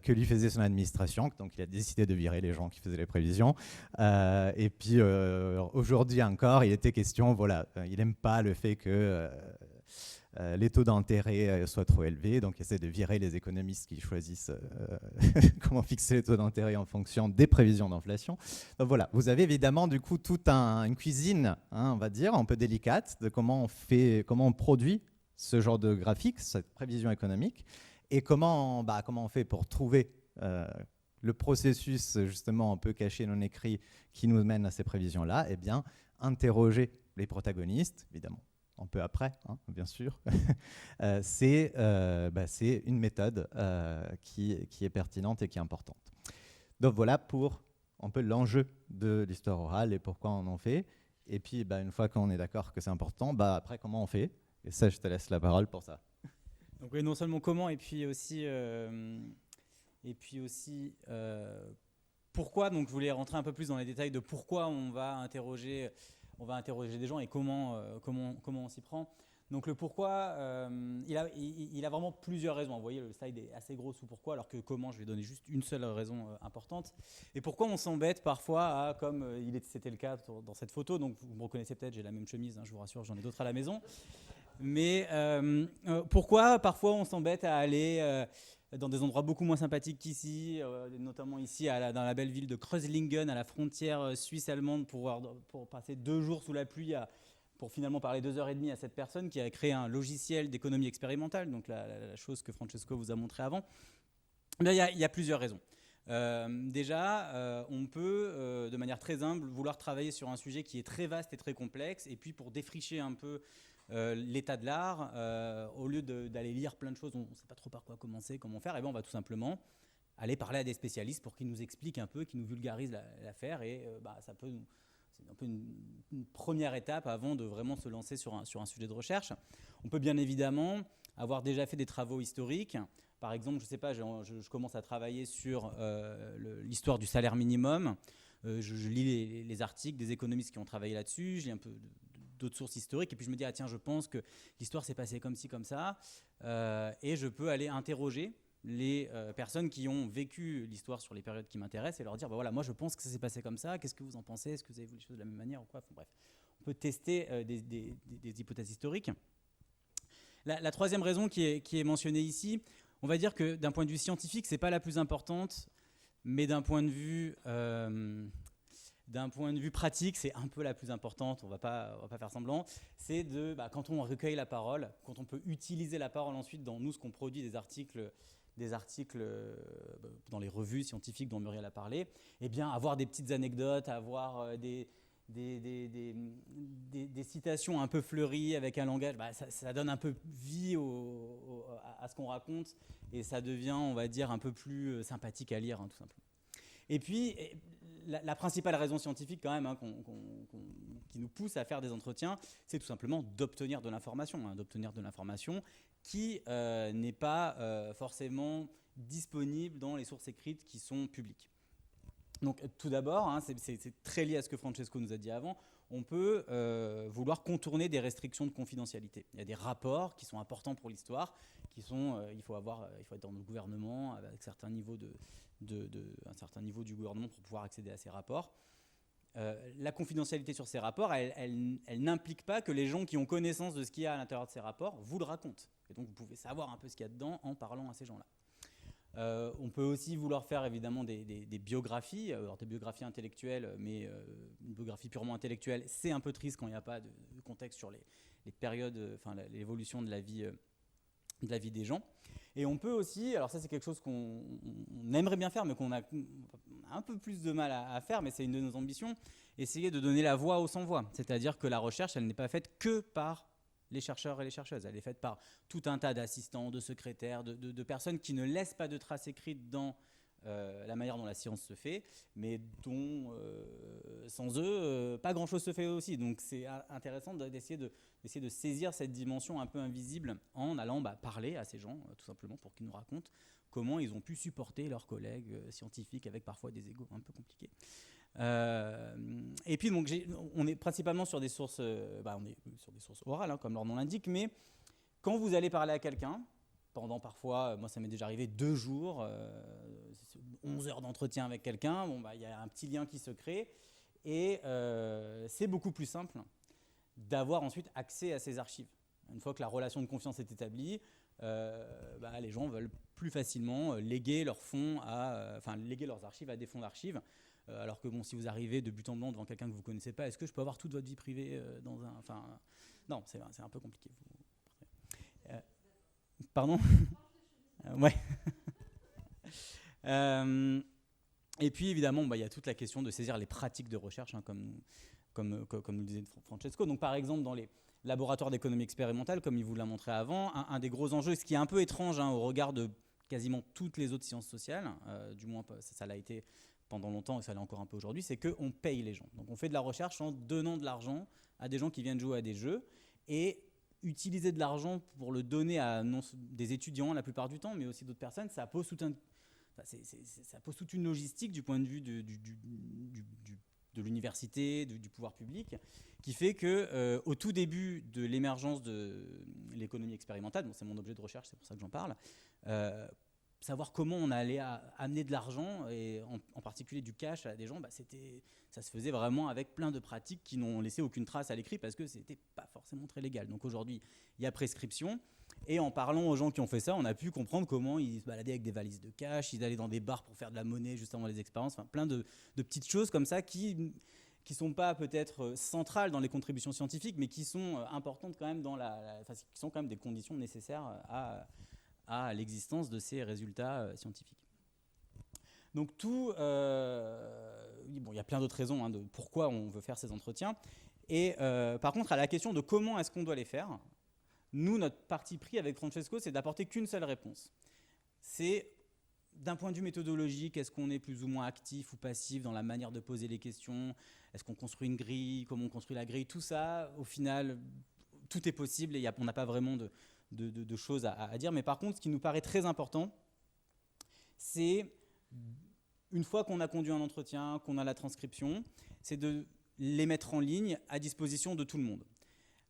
que lui faisait son administration, donc il a décidé de virer les gens qui faisaient les prévisions. Et puis aujourd'hui encore, il était question, voilà, il n'aime pas le fait que les taux d'intérêt soient trop élevés, donc il essaie de virer les économistes qui choisissent comment fixer les taux d'intérêt en fonction des prévisions d'inflation. Donc voilà, vous avez évidemment du coup toute une cuisine, hein, on va dire, un peu délicate de comment on produit ce genre de graphique, cette prévision économique. Et comment on fait pour trouver le processus justement un peu caché, non écrit, qui nous mène à ces prévisions-là ? Eh bien, interroger les protagonistes, évidemment, un peu après, hein, bien sûr. C'est une méthode qui est pertinente et qui est importante. Donc voilà pour un peu l'enjeu de l'histoire orale et pourquoi on en fait. Et puis, une fois qu'on est d'accord que c'est important, après, comment on fait ? Et ça, je te laisse la parole pour ça. Donc oui, non seulement comment, et puis aussi pourquoi. Donc je voulais rentrer un peu plus dans les détails de pourquoi on va interroger des gens et comment on s'y prend. Donc le pourquoi, il a vraiment plusieurs raisons. Vous voyez, le slide est assez gros sous pourquoi, alors que comment, je vais donner juste une seule raison importante. Et pourquoi on s'embête parfois à, comme c'était le cas dans cette photo, donc vous me reconnaissez peut-être, j'ai la même chemise, hein, je vous rassure, j'en ai d'autres à la maison. Mais pourquoi parfois on s'embête à aller dans des endroits beaucoup moins sympathiques qu'ici, notamment ici dans la belle ville de Kreuzlingen, à la frontière suisse-allemande, pour passer 2 jours sous la pluie à pour finalement parler 2h30 à cette personne qui a créé un logiciel d'économie expérimentale, donc la chose que Francesco vous a montré avant. Il y a plusieurs raisons. Déjà, on peut, de manière très humble, vouloir travailler sur un sujet qui est très vaste et très complexe, et puis pour défricher un peu l'état de l'art, au lieu d'aller lire plein de choses, on ne sait pas trop par quoi commencer, comment faire, et bien on va tout simplement aller parler à des spécialistes pour qu'ils nous expliquent un peu, qu'ils nous vulgarisent l'affaire, et c'est un peu une première étape avant de vraiment se lancer sur un sujet de recherche. On peut bien évidemment avoir déjà fait des travaux historiques. Par exemple, je ne sais pas, je commence à travailler sur l'histoire du salaire minimum. Je lis les articles des économistes qui ont travaillé là-dessus, je lis un peu d'autres sources historiques, et puis je me dis, ah tiens, je pense que l'histoire s'est passée comme ci, comme ça, et je peux aller interroger les personnes qui ont vécu l'histoire sur les périodes qui m'intéressent et leur dire, voilà, moi je pense que ça s'est passé comme ça, qu'est-ce que vous en pensez, est-ce que vous avez vu les choses de la même manière ou quoi, enfin, bref. On peut tester des hypothèses historiques. La troisième raison qui est mentionnée ici, on va dire que d'un point de vue scientifique, c'est pas la plus importante, mais d'un point de vue pratique, c'est un peu la plus importante, on va pas faire semblant, c'est quand on recueille la parole, quand on peut utiliser la parole ensuite dans nous, ce qu'on produit, des articles dans les revues scientifiques dont Muriel a parlé, eh bien avoir des petites anecdotes, avoir des citations un peu fleuries avec un langage, ça donne un peu vie à ce qu'on raconte, et ça devient, on va dire, un peu plus sympathique à lire, tout simplement. Et puis, la principale raison scientifique quand même qui nous pousse à faire des entretiens, c'est tout simplement d'obtenir de l'information, qui n'est pas forcément disponible dans les sources écrites qui sont publiques. Donc tout d'abord, c'est très lié à ce que Francesco nous a dit avant, on peut vouloir contourner des restrictions de confidentialité. Il y a des rapports qui sont importants pour l'histoire, qui sont, il faut être dans le gouvernement avec un certain niveau du gouvernement pour pouvoir accéder à ces rapports. La confidentialité sur ces rapports, elle n'implique pas que les gens qui ont connaissance de ce qu'il y a à l'intérieur de ces rapports vous le racontent. Et donc vous pouvez savoir un peu ce qu'il y a dedans en parlant à ces gens-là. On peut aussi vouloir faire évidemment des biographies, alors des biographies intellectuelles, mais une biographie purement intellectuelle, c'est un peu triste quand il n'y a pas de contexte sur les périodes, l'évolution de la vie des gens. Et on peut aussi, alors ça c'est quelque chose qu'on aimerait bien faire, mais qu'on a un peu plus de mal à faire, mais c'est une de nos ambitions, essayer de donner la voix aux sans-voix. C'est-à-dire que la recherche, elle n'est pas faite que par les chercheurs et les chercheuses. Elle est faite par tout un tas d'assistants, de secrétaires, de personnes qui ne laissent pas de traces écrites dans la manière dont la science se fait, mais dont, sans eux, pas grand-chose se fait aussi. Donc c'est intéressant d'essayer de saisir cette dimension un peu invisible en allant parler à ces gens, tout simplement, pour qu'ils nous racontent comment ils ont pu supporter leurs collègues scientifiques avec parfois des égos un peu compliqués. Et puis donc on est principalement sur des sources, orales, comme leur nom l'indique, mais quand vous allez parler à quelqu'un, pendant parfois, moi ça m'est déjà arrivé 2 jours, 11 heures d'entretien avec quelqu'un, y a un petit lien qui se crée, et c'est beaucoup plus simple d'avoir ensuite accès à ces archives. Une fois que la relation de confiance est établie, les gens veulent plus facilement léguer léguer leurs archives à des fonds d'archives. Alors que si vous arrivez de but en blanc devant quelqu'un que vous ne connaissez pas, est-ce que je peux avoir toute votre vie privée dans un... non, c'est un peu compliqué. Pardon. Ouais. Et puis évidemment, il y a toute la question de saisir les pratiques de recherche, comme nous disait Francesco. Donc par exemple, dans les laboratoires d'économie expérimentale, comme il vous l'a montré avant, un des gros enjeux, ce qui est un peu étrange au regard de quasiment toutes les autres sciences sociales, du moins ça l'a été pendant longtemps et ça l'est encore un peu aujourd'hui, c'est qu'on paye les gens. Donc on fait de la recherche en donnant de l'argent à des gens qui viennent jouer à des jeux, et utiliser de l'argent pour le donner à des étudiants la plupart du temps, mais aussi d'autres personnes, ça pose toute une logistique du point de vue de l'université, du pouvoir public, qui fait qu'au tout début de l'émergence de l'économie expérimentale, c'est mon objet de recherche, c'est pour ça que j'en parle, savoir comment on allait amener de l'argent, et en particulier du cash à des gens, ça se faisait vraiment avec plein de pratiques qui n'ont laissé aucune trace à l'écrit parce que c'était pas forcément très légal. Donc aujourd'hui, il y a prescription, et en parlant aux gens qui ont fait ça, on a pu comprendre comment ils se baladaient avec des valises de cash, ils allaient dans des bars pour faire de la monnaie juste avant les expériences, plein de petites choses comme ça qui qui sont pas peut-être centrales dans les contributions scientifiques, mais qui sont importantes quand même qui sont quand même des conditions nécessaires à l'existence de ces résultats scientifiques. Donc il y a plein d'autres raisons de pourquoi on veut faire ces entretiens. Et par contre, à la question de comment est-ce qu'on doit les faire, nous, notre parti pris avec Francesco, c'est d'apporter qu'une seule réponse. C'est d'un point de vue méthodologique, est-ce qu'on est plus ou moins actif ou passif dans la manière de poser les questions? Est-ce qu'on construit une grille? Comment on construit la grille? Tout ça, au final, tout est possible et on n'a pas vraiment de choses à dire. Mais par contre, ce qui nous paraît très important, c'est, une fois qu'on a conduit un entretien, qu'on a la transcription, c'est de les mettre en ligne à disposition de tout le monde.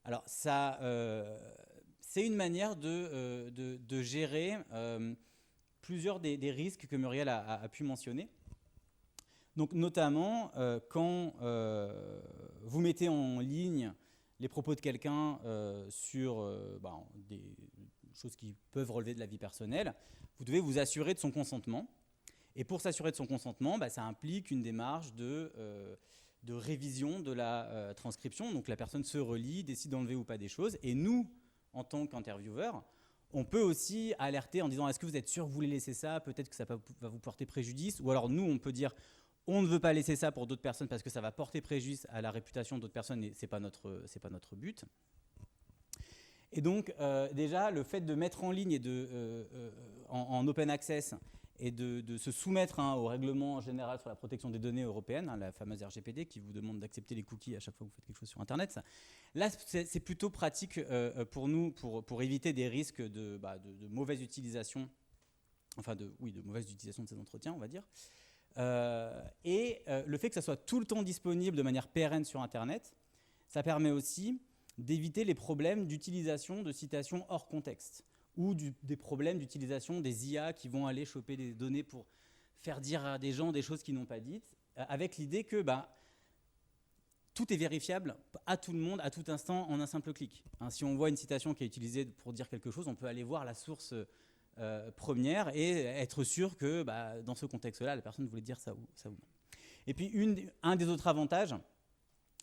Alors, ça, c'est une manière de gérer plusieurs des risques que Muriel a pu mentionner. Donc, notamment, quand vous mettez en ligne les propos de quelqu'un sur des choses qui peuvent relever de la vie personnelle, vous devez vous assurer de son consentement. Et pour s'assurer de son consentement, ça implique une démarche de révision de la transcription. Donc la personne se relit, décide d'enlever ou pas des choses. Et nous, en tant qu'intervieweur, on peut aussi alerter en disant « Est-ce que vous êtes sûr que vous voulez laisser ça? Peut-être que ça va vous porter préjudice. » Ou alors nous, on peut dire « On ne veut pas laisser ça pour d'autres personnes parce que ça va porter préjudice à la réputation d'autres personnes et ce n'est pas notre but. » Et donc, déjà, le fait de mettre en ligne et en open access et de se soumettre au règlement général sur la protection des données européenne, la fameuse RGPD, qui vous demande d'accepter les cookies à chaque fois que vous faites quelque chose sur Internet. Là, c'est plutôt pratique pour nous, pour éviter des risques de mauvaise utilisation, de mauvaise utilisation de ces entretiens, on va dire. Et le fait que ça soit tout le temps disponible de manière pérenne sur Internet, ça permet aussi d'éviter les problèmes d'utilisation de citations hors contexte, ou des problèmes d'utilisation des IA qui vont aller choper des données pour faire dire à des gens des choses qu'ils n'ont pas dites, avec l'idée que tout est vérifiable à tout le monde, à tout instant, en un simple clic. Si on voit une citation qui est utilisée pour dire quelque chose, on peut aller voir la source première et être sûr que dans ce contexte-là, la personne voulait dire ça ou non. Et puis, un des autres avantages,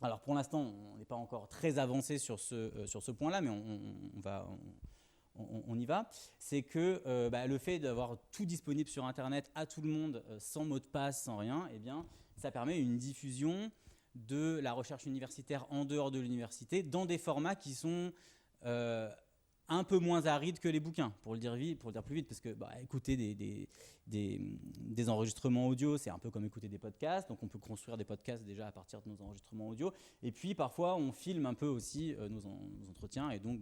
alors pour l'instant, on n'est pas encore très avancé sur ce point-là, mais on y va, c'est que le fait d'avoir tout disponible sur Internet à tout le monde, sans mot de passe, sans rien, ça permet une diffusion de la recherche universitaire en dehors de l'université dans des formats qui sont un peu moins arides que les bouquins, pour le dire plus vite, parce que écouter des enregistrements audio, c'est un peu comme écouter des podcasts, donc on peut construire des podcasts déjà à partir de nos enregistrements audio, et puis parfois on filme un peu aussi nos entretiens, et donc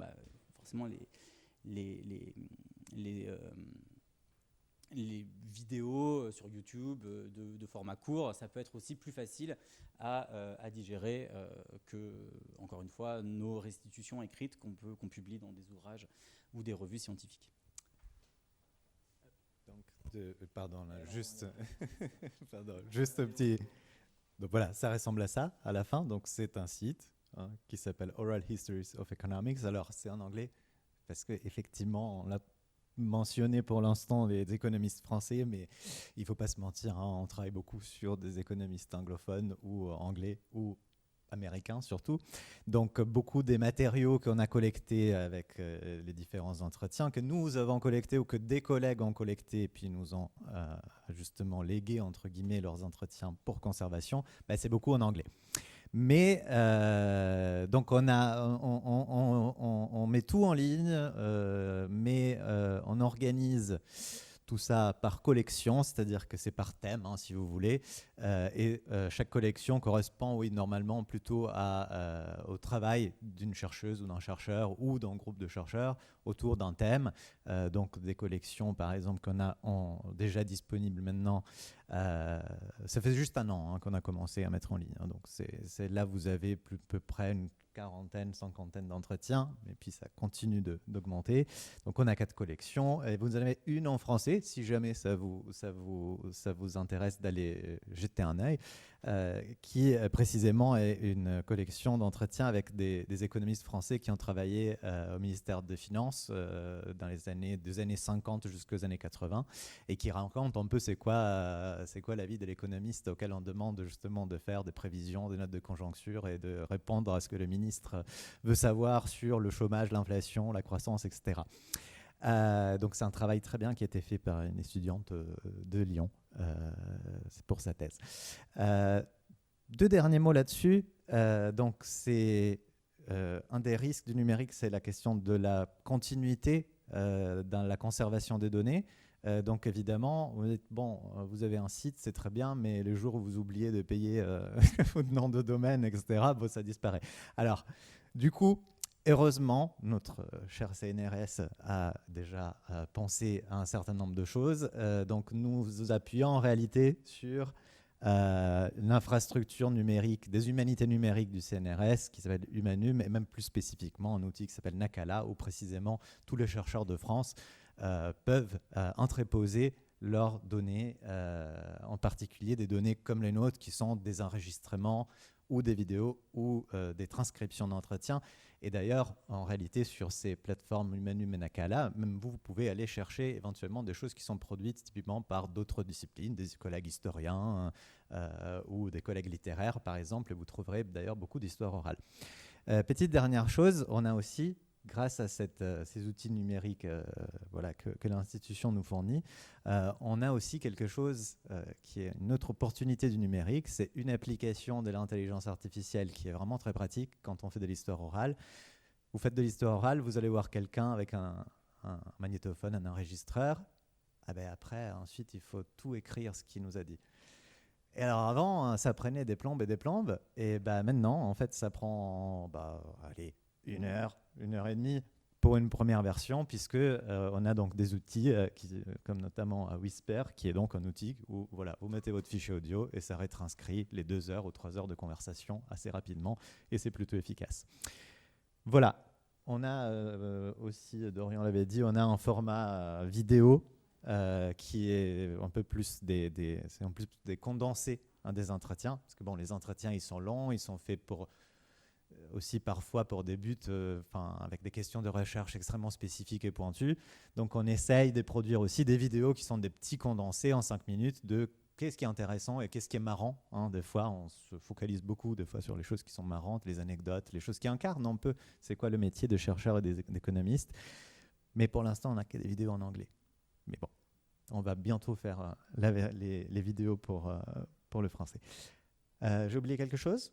forcément les vidéos sur YouTube de format court, ça peut être aussi plus facile à digérer que, encore une fois, nos restitutions écrites qu'on publie dans des ouvrages ou des revues scientifiques. Donc, juste un petit... Donc voilà, ça ressemble à ça à la fin. Donc c'est un site qui s'appelle Oral Histories of Economics. Alors c'est en anglais parce qu'effectivement, on l'a mentionné pour l'instant les économistes français, mais il ne faut pas se mentir, on travaille beaucoup sur des économistes anglophones ou anglais ou américains surtout. Donc beaucoup des matériaux qu'on a collectés avec les différents entretiens, que nous avons collectés ou que des collègues ont collectés et puis nous ont justement légué entre guillemets leurs entretiens pour conservation, c'est beaucoup en anglais. Mais donc on met tout en ligne, mais on organise tout ça par collection, c'est-à-dire que c'est par thème, si vous voulez, et chaque collection correspond, normalement plutôt au travail d'une chercheuse ou d'un chercheur ou d'un groupe de chercheurs autour d'un thème. Donc des collections, par exemple, qu'on a déjà disponibles maintenant. Ça fait juste un an qu'on a commencé à mettre en ligne. Donc c'est là vous avez à peu près une quarantaine, cinquantaine d'entretiens, et puis ça continue d'augmenter. Donc on a 4 collections, et vous en avez une en français, si jamais ça vous intéresse d'aller jeter un œil, qui précisément est une collection d'entretiens avec des économistes français qui ont travaillé au ministère des Finances des années 50 jusqu'aux années 80, et qui racontent un peu c'est quoi c'est quoi l'avis de l'économiste auquel on demande justement de faire des prévisions, des notes de conjoncture et de répondre à ce que le ministre veut savoir sur le chômage, l'inflation, la croissance, etc. Donc c'est un travail très bien qui a été fait par une étudiante de Lyon pour sa thèse. 2 derniers mots là-dessus. Donc c'est un des risques du numérique, c'est la question de la continuité dans la conservation des données. Donc évidemment, vous dites, bon, vous avez un site, c'est très bien, mais le jour où vous oubliez de payer votre nom de domaine, etc., bon, ça disparaît. Alors, du coup, heureusement, notre cher CNRS a déjà pensé à un certain nombre de choses. Donc nous nous appuyons en réalité sur l'infrastructure numérique, des humanités numériques du CNRS qui s'appelle Humanum, et même plus spécifiquement un outil qui s'appelle Nakala, où précisément tous les chercheurs de France peuvent entreposer leurs données, en particulier des données comme les nôtres qui sont des enregistrements ou des vidéos ou des transcriptions d'entretien. Et d'ailleurs, en réalité, sur ces plateformes Humanum et Nakala, même vous pouvez aller chercher éventuellement des choses qui sont produites typiquement par d'autres disciplines, des collègues historiens ou des collègues littéraires, par exemple, et vous trouverez d'ailleurs beaucoup d'histoire orale. Petite dernière chose, on a aussi, grâce à ces outils numériques voilà, que l'institution nous fournit, on a aussi quelque chose qui est une autre opportunité du numérique, c'est une application de l'intelligence artificielle qui est vraiment très pratique quand on fait de l'histoire orale. Vous faites de l'histoire orale, vous allez voir quelqu'un avec un magnétophone, un enregistreur. Ah ben après, ensuite, il faut tout écrire ce qu'il nous a dit. Et alors avant, ça prenait des plombes et des plombes, et ben maintenant, en fait, ça prend, allez, 1 heure, 1 heure et demie pour une première version, puisque on a donc des outils comme notamment Whisper, qui est donc un outil où voilà, vous mettez votre fichier audio et ça retranscrit les 2 heures ou 3 heures de conversation assez rapidement, et c'est plutôt efficace. Voilà, on a aussi, Dorian l'avait dit, on a un format vidéo qui est un peu plus c'est en plus des condensés des entretiens, parce que bon, les entretiens ils sont longs, ils sont faits pour aussi parfois pour des buts avec des questions de recherche extrêmement spécifiques et pointues. Donc on essaye de produire aussi des vidéos qui sont des petits condensés en 5 minutes de qu'est-ce qui est intéressant et qu'est-ce qui est marrant. Des fois, on se focalise beaucoup des fois sur les choses qui sont marrantes, les anecdotes, les choses qui incarnent un peu c'est quoi le métier de chercheur et d'économiste. Mais pour l'instant, on n'a que des vidéos en anglais. Mais bon, on va bientôt faire les vidéos pour le français. J'ai oublié quelque chose ?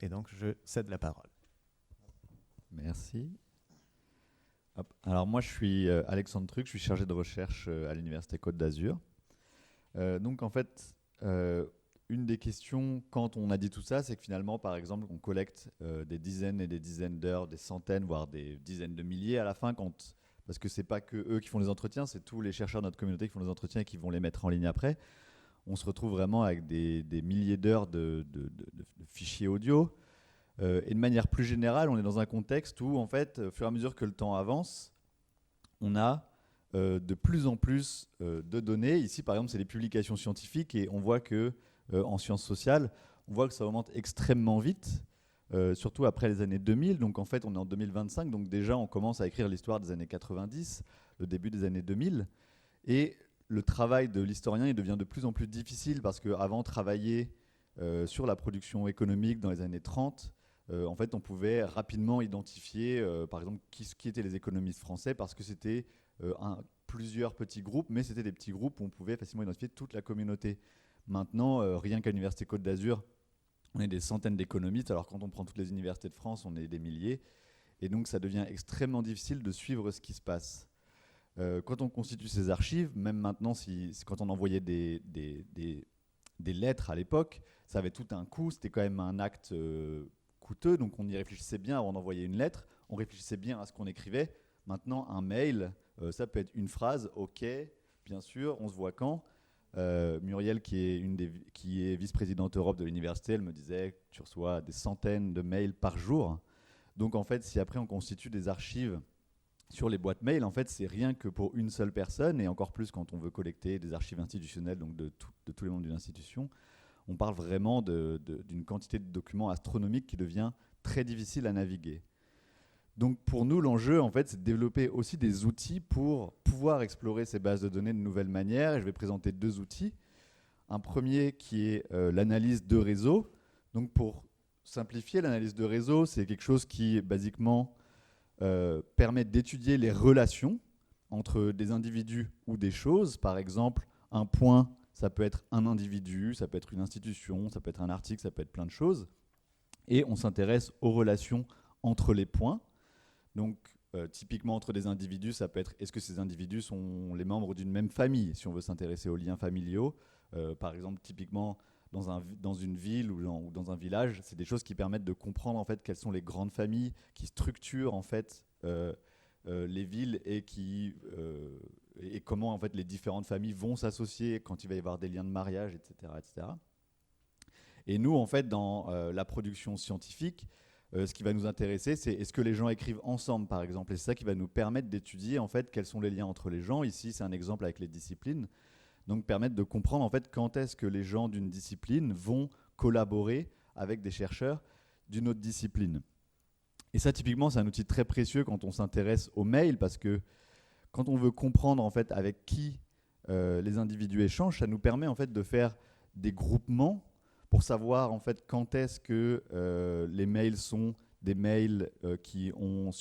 Et donc, je cède la parole. Merci. Hop. Alors moi, je suis Alexandre Truc, je suis chargé de recherche à l'Université Côte d'Azur. Donc en fait, une des questions quand on a dit tout ça, c'est que finalement, par exemple, on collecte des dizaines et des dizaines d'heures, des centaines, voire des dizaines de milliers à la fin, parce que c'est pas que eux qui font les entretiens, c'est tous les chercheurs de notre communauté qui font les entretiens et qui vont les mettre en ligne après. On se retrouve vraiment avec des milliers d'heures de fichiers audio. Et de manière plus générale, on est dans un contexte où, en fait, au fur et à mesure que le temps avance, on a de plus en plus de données. Ici, par exemple, c'est les publications scientifiques et on voit que en sciences sociales, on voit que ça augmente extrêmement vite, surtout après les années 2000. Donc, en fait, on est en 2025, donc déjà, on commence à écrire l'histoire des années 90, le début des années 2000. Et le travail de l'historien il devient de plus en plus difficile parce qu'avant, travailler sur la production économique dans les années 30, en fait, on pouvait rapidement identifier, par exemple, qui étaient les économistes français parce que c'était plusieurs petits groupes, mais c'était des petits groupes où on pouvait facilement identifier toute la communauté. Maintenant, rien qu'à l'Université Côte d'Azur, on est des centaines d'économistes, alors quand on prend toutes les universités de France, on est des milliers. Et donc, ça devient extrêmement difficile de suivre ce qui se passe. Quand on constitue ces archives, même maintenant, quand on envoyait des lettres à l'époque, ça avait tout un coût, c'était quand même un acte coûteux, donc on y réfléchissait bien avant d'envoyer une lettre, on réfléchissait bien à ce qu'on écrivait. Maintenant, un mail, ça peut être une phrase, ok, bien sûr, on se voit quand. Muriel, qui est vice-présidente Europe de l'université, elle me disait que tu reçois des centaines de mails par jour. Donc en fait, si après on constitue des archives sur les boîtes mail, en fait, c'est rien que pour une seule personne, et encore plus quand on veut collecter des archives institutionnelles, donc de tous les membres d'une institution, on parle vraiment d'une quantité de documents astronomiques qui devient très difficile à naviguer. Donc pour nous, l'enjeu, en fait, c'est de développer aussi des outils pour pouvoir explorer ces bases de données de nouvelles manières. Et je vais présenter 2 outils. Un premier qui est l'analyse de réseau. Donc pour simplifier, l'analyse de réseau, c'est quelque chose qui, basiquement, permet d'étudier les relations entre des individus ou des choses. Par exemple, un point, ça peut être un individu, ça peut être une institution, ça peut être un article, ça peut être plein de choses. Et on s'intéresse aux relations entre les points. Donc, typiquement, entre des individus, ça peut être est-ce que ces individus sont les membres d'une même famille, si on veut s'intéresser aux liens familiaux. Par exemple, typiquement, dans une ville ou dans un village, c'est des choses qui permettent de comprendre en fait, quelles sont les grandes familles qui structurent en fait, les villes et comment en fait, les différentes familles vont s'associer quand il va y avoir des liens de mariage, etc. etc. Et nous, en fait, dans la production scientifique, ce qui va nous intéresser, c'est est-ce que les gens écrivent ensemble, par exemple. Et c'est ça qui va nous permettre d'étudier en fait, quels sont les liens entre les gens. Ici, c'est un exemple avec les disciplines. Donc, permettre de comprendre en fait, quand est-ce que les gens d'une discipline vont collaborer avec des chercheurs d'une autre discipline. Et ça, typiquement, c'est un outil très précieux quand on s'intéresse aux mails, parce que quand on veut comprendre en fait, avec qui les individus échangent, ça nous permet en fait, de faire des groupements pour savoir en fait, quand est-ce que les mails sont des mails qui ont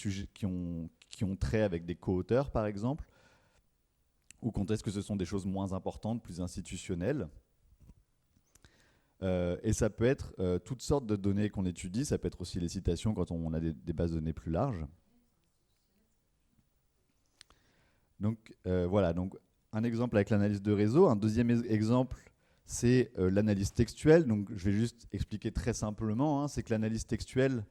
trait avec des co-auteurs, par exemple, ou quand est-ce que ce sont des choses moins importantes, plus institutionnelles. Et ça peut être toutes sortes de données qu'on étudie, ça peut être aussi les citations quand on a des bases de données plus larges. Donc voilà, donc, un exemple avec l'analyse de réseau. Un deuxième exemple, c'est l'analyse textuelle. Donc je vais juste expliquer très simplement, c'est que l'analyse textuelle,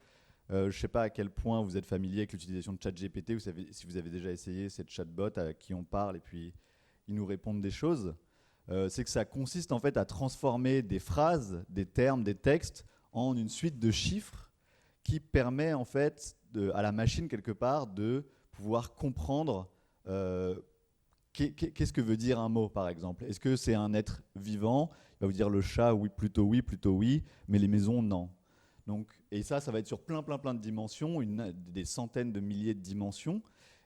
je ne sais pas à quel point vous êtes familier avec l'utilisation de ChatGPT, vous savez, si vous avez déjà essayé cette chatbot à qui on parle et puis ils nous répondent des choses. C'est que ça consiste en fait à transformer des phrases, des termes, des textes en une suite de chiffres qui permet en fait à la machine quelque part de pouvoir comprendre qu'est-ce que veut dire un mot, par exemple. Est-ce que c'est un être vivant? Il va vous dire le chat, oui, plutôt oui, mais les maisons, non. Donc, et ça va être sur plein de dimensions, des centaines de milliers de dimensions,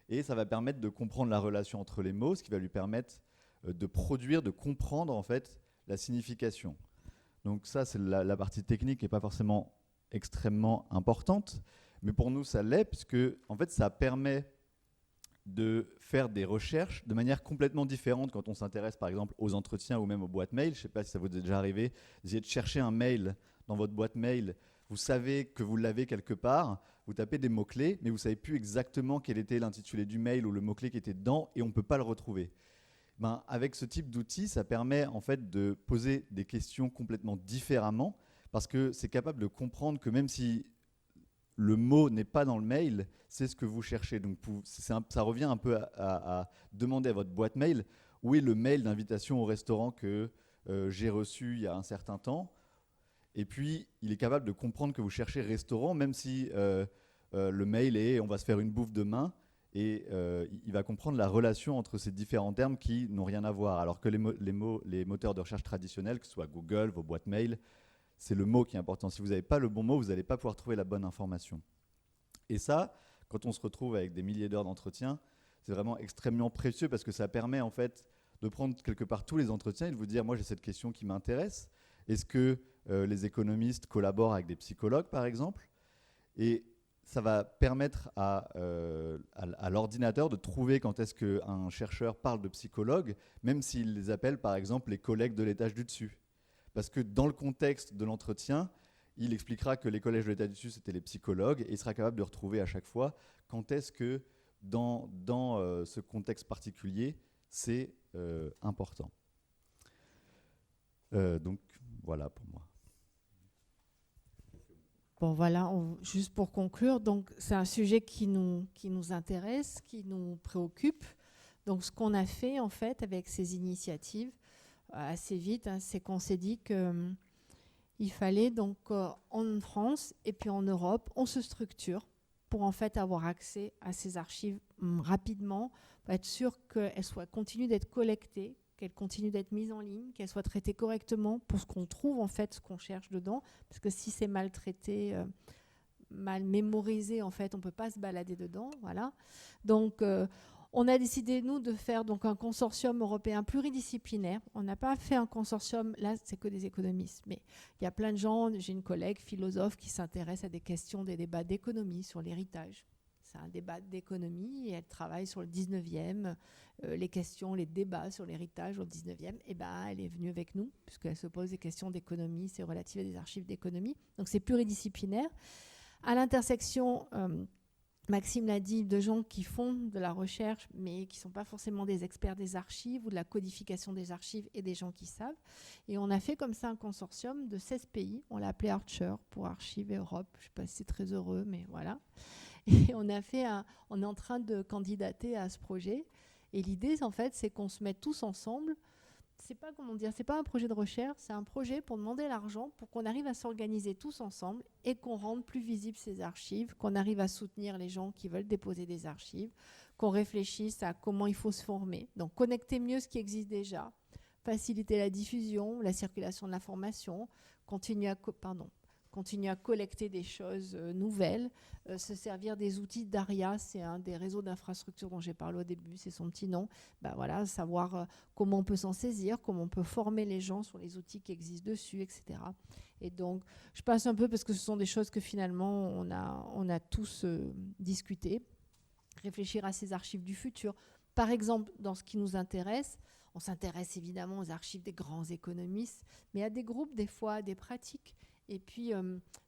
et ça va permettre de comprendre la relation entre les mots, ce qui va lui permettre de produire, de comprendre en fait la signification. Donc ça, c'est la partie technique qui n'est pas forcément extrêmement importante, mais pour nous, ça l'est, puisque en fait, ça permet de faire des recherches de manière complètement différente quand on s'intéresse par exemple aux entretiens ou même aux boîtes mail. Je ne sais pas si ça vous est déjà arrivé, d'essayer de chercher un mail dans votre boîte mail, vous savez que vous l'avez quelque part, vous tapez des mots-clés, mais vous ne savez plus exactement quel était l'intitulé du mail ou le mot-clé qui était dedans et on ne peut pas le retrouver. Avec ce type d'outil, ça permet en fait de poser des questions complètement différemment parce que c'est capable de comprendre que même si le mot n'est pas dans le mail, c'est ce que vous cherchez. Donc ça revient un peu à demander à votre boîte mail où est le mail d'invitation au restaurant que j'ai reçu il y a un certain temps. Et puis, il est capable de comprendre que vous cherchez restaurant, même si le mail est « on va se faire une bouffe demain ». Et il va comprendre la relation entre ces différents termes qui n'ont rien à voir. Alors que les moteurs de recherche traditionnels, que ce soit Google, vos boîtes mail, c'est le mot qui est important. Si vous n'avez pas le bon mot, vous n'allez pas pouvoir trouver la bonne information. Et ça, quand on se retrouve avec des milliers d'heures d'entretien, c'est vraiment extrêmement précieux parce que ça permet en fait de prendre quelque part tous les entretiens et de vous dire, moi j'ai cette question qui m'intéresse. Est-ce que les économistes collaborent avec des psychologues par exemple? Et ça va permettre à l'ordinateur de trouver quand est-ce qu'un chercheur parle de psychologue, même s'il les appelle par exemple les collègues de l'étage du dessus. Parce que dans le contexte de l'entretien, il expliquera que les collèges de l'état du dessus, c'était les psychologues, et il sera capable de retrouver à chaque fois quand est-ce que, dans ce contexte particulier, c'est important. Donc, voilà pour moi. Bon, voilà, juste pour conclure, donc c'est un sujet qui nous intéresse, qui nous préoccupe. Donc, ce qu'on a fait, en fait, avec ces initiatives, assez vite, c'est qu'on s'est dit qu'il fallait donc en France et puis en Europe, on se structure pour en fait avoir accès à ces archives rapidement, pour être sûr qu'elles continuent d'être collectées, qu'elles continuent d'être mises en ligne, qu'elles soient traitées correctement pour ce qu'on trouve en fait, ce qu'on cherche dedans, parce que si c'est maltraité, mal mémorisé, en fait, on ne peut pas se balader dedans. Voilà. Donc, on a décidé, nous, de faire donc, un consortium européen pluridisciplinaire. On n'a pas fait un consortium, là, c'est que des économistes, mais il y a plein de gens, j'ai une collègue philosophe qui s'intéresse à des questions, des débats d'économie sur l'héritage. C'est un débat d'économie et elle travaille sur le 19e, les questions, les débats sur l'héritage au 19e. Et ben, elle est venue avec nous, puisqu'elle se pose des questions d'économie, c'est relatif à des archives d'économie. Donc c'est pluridisciplinaire. À l'intersection, Maxime l'a dit, de gens qui font de la recherche, mais qui ne sont pas forcément des experts des archives ou de la codification des archives et des gens qui savent. Et on a fait comme ça un consortium de 16 pays. On l'a appelé Archer pour Archives Europe. Je ne sais pas si c'est très heureux, mais voilà. Et on est en train de candidater à ce projet. Et l'idée, en fait, c'est qu'on se mette tous ensemble. C'est pas, comment dire, c'est pas un projet de recherche, c'est un projet pour demander l'argent, pour qu'on arrive à s'organiser tous ensemble et qu'on rende plus visibles ces archives, qu'on arrive à soutenir les gens qui veulent déposer des archives, qu'on réfléchisse à comment il faut se former. Donc, connecter mieux ce qui existe déjà, faciliter la diffusion, la circulation de l'information, continuer à collecter des choses nouvelles, se servir des outils d'ARIA, c'est un des réseaux d'infrastructures dont j'ai parlé au début, c'est son petit nom. Ben voilà, savoir comment on peut s'en saisir, comment on peut former les gens sur les outils qui existent dessus, etc. Et donc, je passe un peu parce que ce sont des choses que finalement on a tous discuté. Réfléchir à ces archives du futur. Par exemple, dans ce qui nous intéresse, on s'intéresse évidemment aux archives des grands économistes, mais à des groupes, des fois, à des pratiques. Et puis,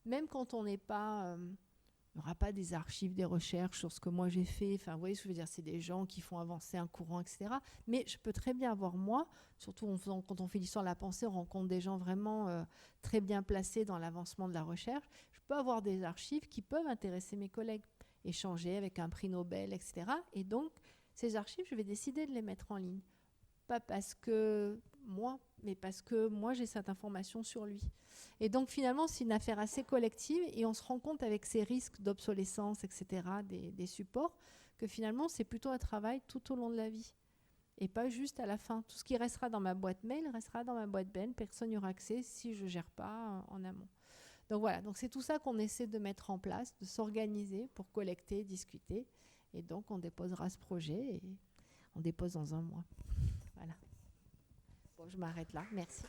même quand on n'est pas... il n'y aura pas des archives, des recherches sur ce que moi j'ai fait. Enfin, vous voyez ce que je veux dire, c'est des gens qui font avancer un courant, etc. Mais je peux très bien avoir, moi, surtout quand on fait l'histoire de la pensée, on rencontre des gens vraiment très bien placés dans l'avancement de la recherche. Je peux avoir des archives qui peuvent intéresser mes collègues, échanger avec un prix Nobel, etc. Et donc, ces archives, je vais décider de les mettre en ligne. Pas parce que moi, mais parce que moi, j'ai cette information sur lui. Et donc, finalement, c'est une affaire assez collective et on se rend compte avec ces risques d'obsolescence, etc., des supports, que finalement, c'est plutôt un travail tout au long de la vie et pas juste à la fin. Tout ce qui restera dans ma boîte mail restera dans ma boîte mail. Personne n'y aura accès si je ne gère pas en amont. Donc voilà, donc c'est tout ça qu'on essaie de mettre en place, de s'organiser pour collecter, discuter. Et donc, on déposera ce projet et on dépose dans 1 mois. Voilà. Bon, je m'arrête là. Merci.